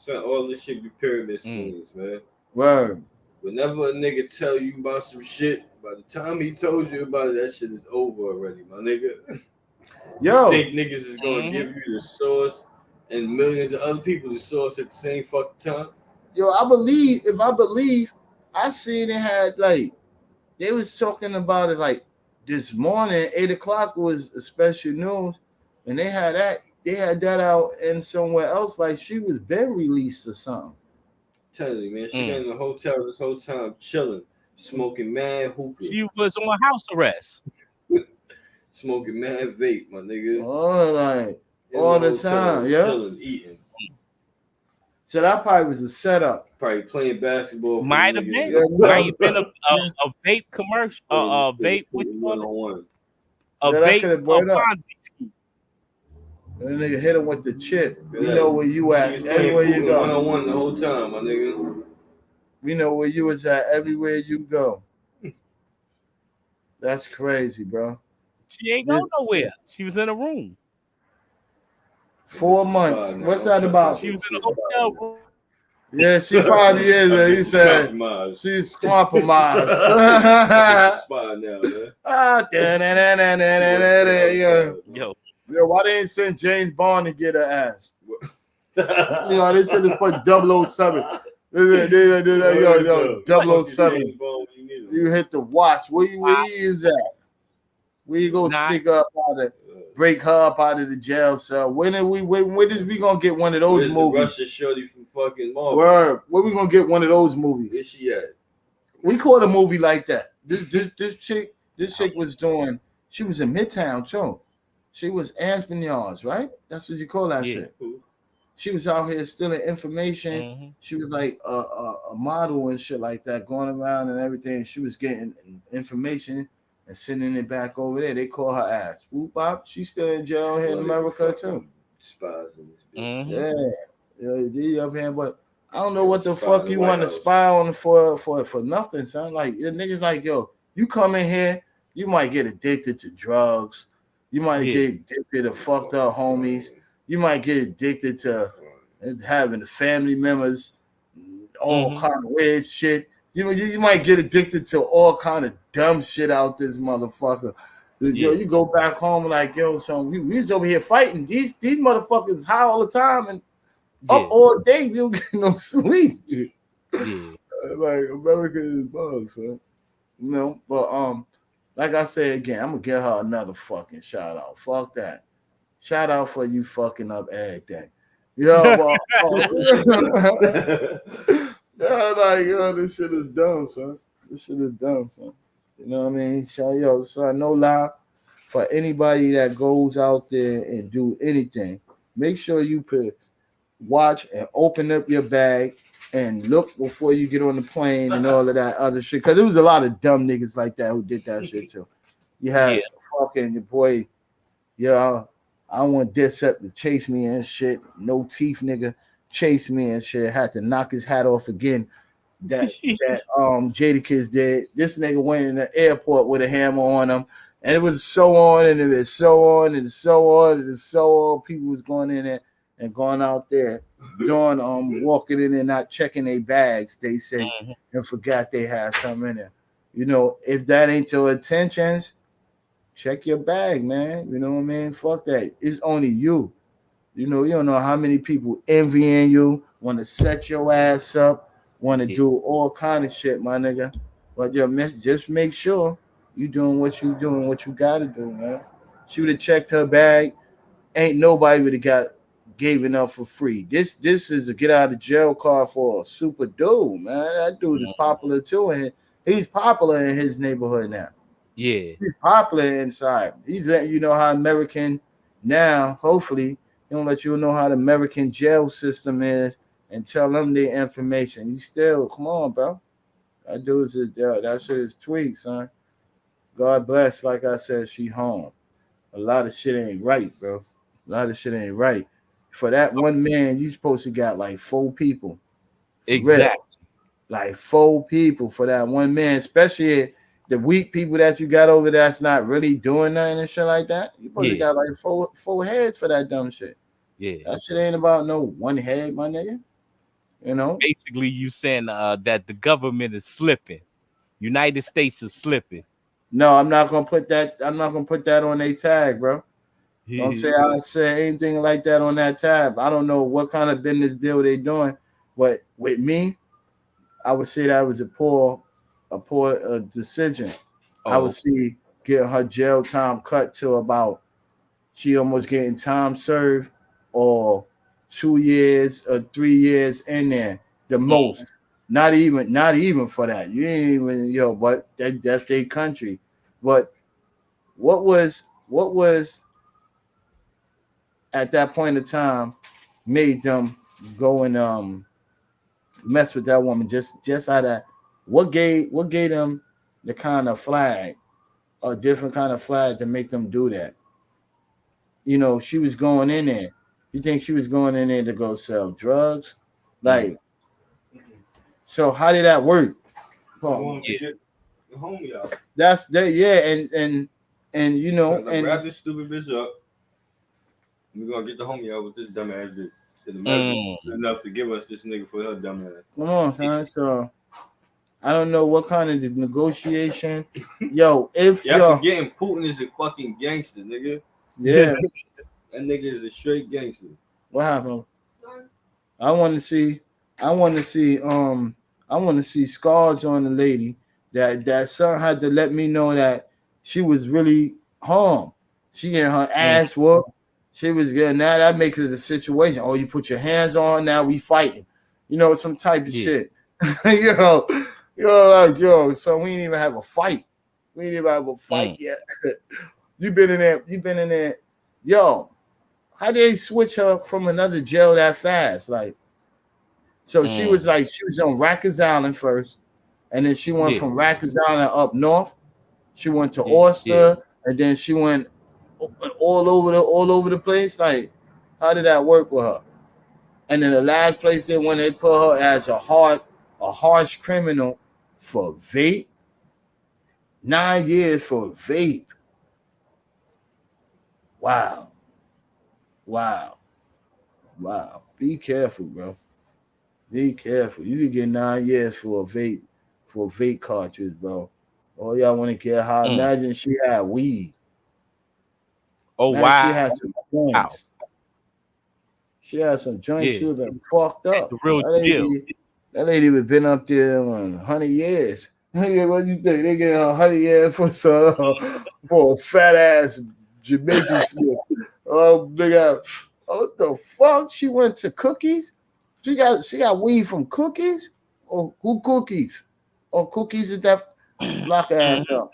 All this shit be pyramid schemes, man. Word. Whenever a nigga tell you about some shit, by the time he told you about it, that shit is over already, my nigga. Yo, you think niggas is gonna give you the source and millions of other people the source at the same fucking time? Yo, I believe, I seen it had like they was talking about it like this morning, 8 o'clock was a special news, and they had that out and somewhere else, like she was been released or something. Telling you, man, she been in the hotel this whole time chilling, smoking mad hookah. She was on house arrest. Smoking mad vape, my nigga. All the time, yeah. Chilling, eating. So that probably was a setup. Probably playing basketball. Might have been. Might have been a vape commercial. A vape. What you call it? A vape. A Ponzi scheme. That nigga hit him with the chip. We know where you at. Everywhere you go. 1-on-1 the whole time, my nigga. We know where you was at everywhere you go. That's crazy, bro. She ain't going nowhere. She was in a room. 4 months. What's that about? She was in a hotel room. Yeah, she probably is. He said she's compromised. Yo, why they ain't send James Bond to get her ass? They should have put 007. Yo, 007. You hit the watch. Where you is at? Where you go sneak up out of, break her up out of the jail cell? When is we gonna get one of those movies? Russia shorty from fucking Marvel. Word. When we gonna get one of those movies? Where she at? We caught a movie like that. This chick was doing. She was in Midtown too. She was espionage, right? That's what you call that shit. She was out here stealing information. Mm-hmm. She was like a model and shit like that, going around and everything. She was getting information and sending it back over there. They call her ass. Whoop bop. She's still in jail here in America too. Spies in this bitch. Yeah, they up here, but I don't know what the fuck you want to spy on for nothing, son. Like the niggas like, yo, you come in here, you might get addicted to drugs. You might get addicted to fucked up homies. You might get addicted to having the family members, all kind of weird shit. You might get addicted to all kind of dumb shit out this motherfucker. Yo, you go back home like, yo, son, we was over here fighting. These motherfuckers high all the time and up all day. We don't get no sleep. Like America is bugs, son. You know, but like I said again, I'm gonna give her another fucking shout out. Fuck that. Shout out for you fucking up everything. Yo, this shit is dumb, son. This shit is dumb, son. You know what I mean? Yo, son, no lie. For anybody that goes out there and do anything, make sure you watch and open up your bag and look before you get on the plane and all of that other shit. Because there was a lot of dumb niggas like that who did that shit too. You had fucking your boy, I want Dissep to chase me and shit. No teeth nigga chase me and shit. Had to knock his hat off again that Jadakiss did. This nigga went in the airport with a hammer on him, and it was so on, and it was so on, and so on, and so on. People was going in there and going out there, doing walking in there, not checking their bags. They say and forgot they had something in there. You know, if that ain't your intentions, check your bag, man. You know what I mean? Fuck that. It's only you. You know, you don't know how many people envying you, want to set your ass up, want to do all kind of shit, my nigga. But just make sure you doing what you doing, what you got to do, man. She would have checked her bag. Ain't nobody would have gave it up for free. This is a get out of jail card for a super dude, man. That dude is popular too, and he's popular in his neighborhood now. Yeah. He's popular inside. He's letting you know how American now, hopefully, he don't let you know how the American jail system is and tell them their information. You still, come on, bro. That dude's that shit is tweaked, son. God bless. Like I said, she home. A lot of shit ain't right, bro. A lot of shit ain't right. For that one man, you supposed to got like 4 people. Exactly. Real. Like 4 people for that one man, especially the weak people that you got over there that's not really doing nothing and shit like that. You supposed to got like four heads for that dumb shit. Yeah. That shit ain't about no one head, my nigga. You know? Basically, you saying that the government is slipping. United States is slipping. No, I'm not gonna put that on a tag, bro. Don't say I said anything like that on that tab. I don't know what kind of business deal they doing, but with me, I would say that was a poor decision. I would see getting her jail time cut to about she almost getting time served or 2 years or 3 years in there, the most. Not even for that. You ain't even but that's their country. But what was at that point in time made them go and mess with that woman just out of what gave them the kind of flag, a different kind of flag to make them do that? You know, she was going in there. You think she was going in there to go sell drugs? Like, so how did that work? That's that, and you know, and wrap this stupid bitch up. We're gonna get the homie out with this dumb ass bitch. Enough to give us this nigga for her dumb ass. Come on, son. So I don't know what kind of negotiation. Yo, if y'all forgetting Putin is a fucking gangster, nigga. Yeah. That nigga is a straight gangster. What happened? I want to see scars on the lady that son had to let me know that she was really harmed. She getting her ass whooped. She was getting that makes it a situation. Oh, you put your hands on, now we fighting. You know, some type of shit. So we ain't even have a fight. We ain't even have a fight yet. You been in there. Yo, how did they switch her from another jail that fast? Like, so she was on Rikers Island first, and then she went from Rikers Island up north. She went to Oyster, and then she went all over the place. Like, how did that work with her? And then the last place they went, they put her as a harsh criminal for vape. 9 years for vape. Wow. Be careful, bro. Be careful. You could get 9 years for a vape cartridge, bro. All y'all want to get high. Imagine she had weed. Oh, imagine wow. She had some joints. She had some joints. She would have been fucked up. The real deal. That lady would have been up there 100 years. What you think? They get 100 years for a fat ass Jamaican Smith. Oh, nigga. What the fuck? She went to cookies? She got weed from cookies? Or who cookies? Or cookies is that lock her ass up?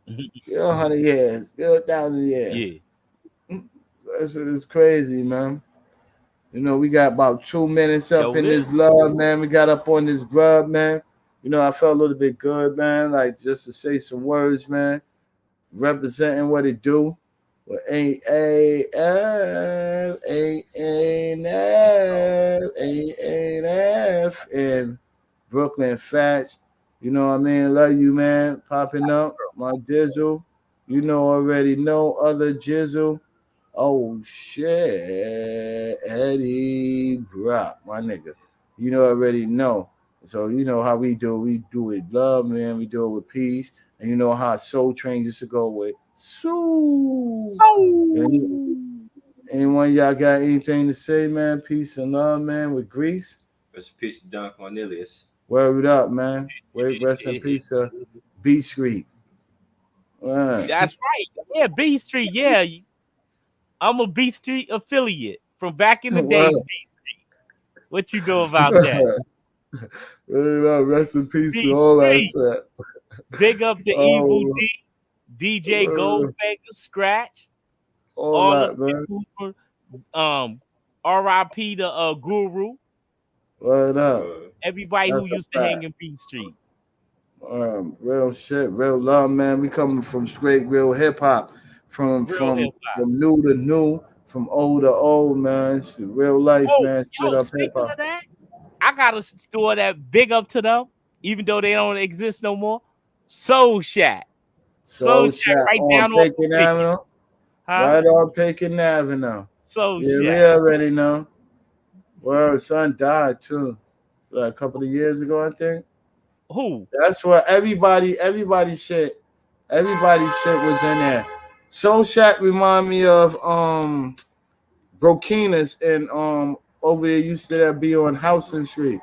Get 100 years. Get 1,000 years. Yeah. That shit is crazy, man. You know, we got about 2 minutes up in this love, man. We got up on this grub, man. You know, I felt a little bit good, man. Like, just to say some words, man. Representing what it do. Well, AAF, and Brooklyn Fats. You know what I mean? Love you, man. Popping up. My Dizzle. You know already know other Jizzle. Oh shit. Eddie Brock, my nigga. You know already know. So you know how we do. We do it love, man. We do it with peace. And you know how Soul Train used to go with Sue. Any, So anyone y'all got anything to say, man? Peace and love, man, with Greece. Rest in peace to Don Cornelius. Word up, man. Wait, rest in peace to B Street. that's right. Yeah, B Street. Yeah, I'm a B Street affiliate from back in the day. Word. B Street. What you know about that? Word up, rest in peace to B all that Street. set. Big up the Evil Oh, DJ Goldfinger, Scratch, all all the that, man. people R.I.P. to Guru, Word up. everybody who That's a used to hang fact. in B Street. Real shit, real love, man. We coming from straight real hip hop, from Real hip hop. new to new, from old to old, man. It's the real life, Oh, man. Straight yo, up hip speaking hop. of that, I got a store that big up to them, even though they don't exist no more. Soul Shack. Soul Soul Shack Shack right on down off Pekin of Picket. Avenue, Huh? right on Pekin Avenue. Soul Yeah, we Shack. already know. Well, his son died too, like a couple of years ago, I think. Who? That's what everybody shit was in there. Soul Shack remind me of Brokinas and over there used to be on Houston Street.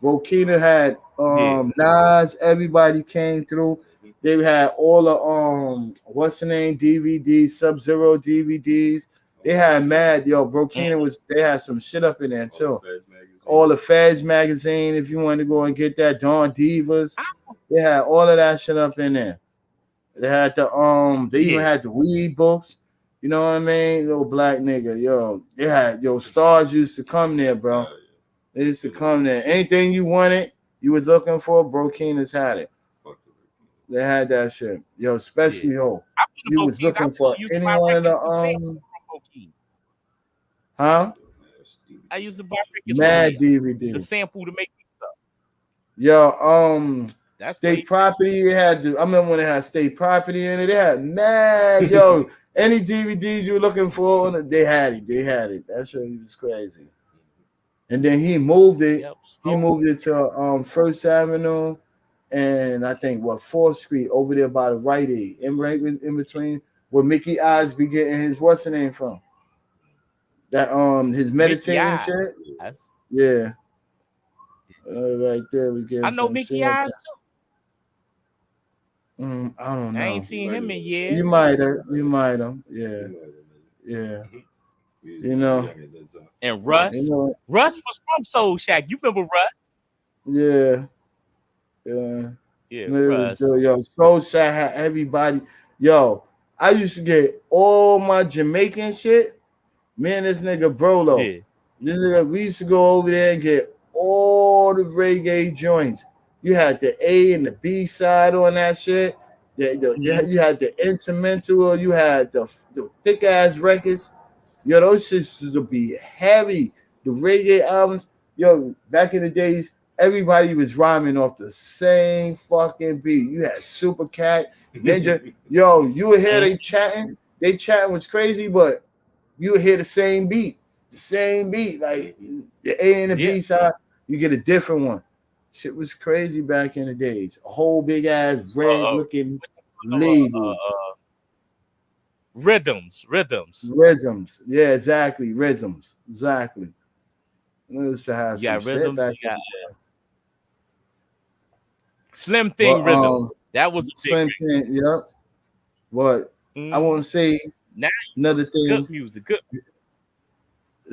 Brokina had Yeah. Nas, everybody came through. They had all the what's the name DVDs, Sub Zero DVDs. They had mad Brokina was they had some shit up in there too. All the Feds magazine, if you want to go and get that, Dawn Divas. They had all of that shit up in there. They had they even Yeah. had the weed books. You know what I mean? Little black nigga, They had stars used to come there, bro. They used to come there. Anything you wanted, you was looking for, Brokina's had it. They had that shit. Especially Yeah. you was I looking for used to any buy one of the records to sample from Bokeem. huh? I used to buy records from Mad there to DVD. sample to make stuff. That's State way property. It had I remember when it had state property in it. They had mad any DVDs you were looking for, they had it. They had it. That shit was crazy. And then he moved it. Yep. He moved it to First Avenue, and I think 4th Street over there by the Rite Aid, in between where Mickey Eyes be getting his what's the name from? That his Mickey meditating Eyes. shit. Yeah, right there we I getting know some shit. Mickey Eyes too. I don't know. I ain't seen him in years. You might have. Yeah. Yeah. You know. And Russ. Russ was from Soul Shack. You remember Russ? Yeah. Yeah. Yeah, It was Russ. good. Soul Shack had everybody. I used to get all my Jamaican shit. Me and this nigga Brolo. Yeah. We used to go over there and get all the reggae joints. You had the A and the B side on that shit. You had the instrumental. You had the thick ass records. Those shits used to be heavy. The reggae albums. Back in the days, everybody was rhyming off the same fucking beat. You had Super Cat, Ninja. You would hear they chatting. They chatting was crazy, but you would hear the same beat. The same beat. Like the A and the B side, you get a different one. Shit was crazy back in the days. A whole big ass red looking label. Rhythms. Yeah, exactly. Rhythms. Exactly. Used to have some shit back in the day. Slim Thing Rhythm. That was a Slim Thing, yep. But I want to say another thing. Good music.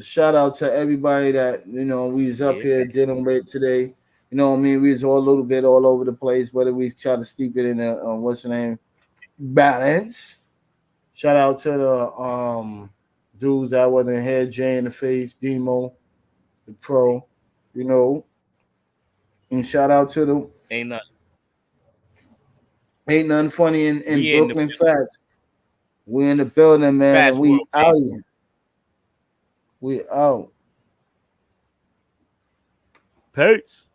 Shout out to everybody that we was up here dealing with today. You know what I mean? We was all a little bit all over the place, but we try to keep it in a what's the name? Balance. Shout out to the dudes that wasn't here, Jay in the Face, Demo, the Pro, and shout out to the Ain't nothing funny in Brooklyn Fats. We in the building, man, and we out here. We out. Peace.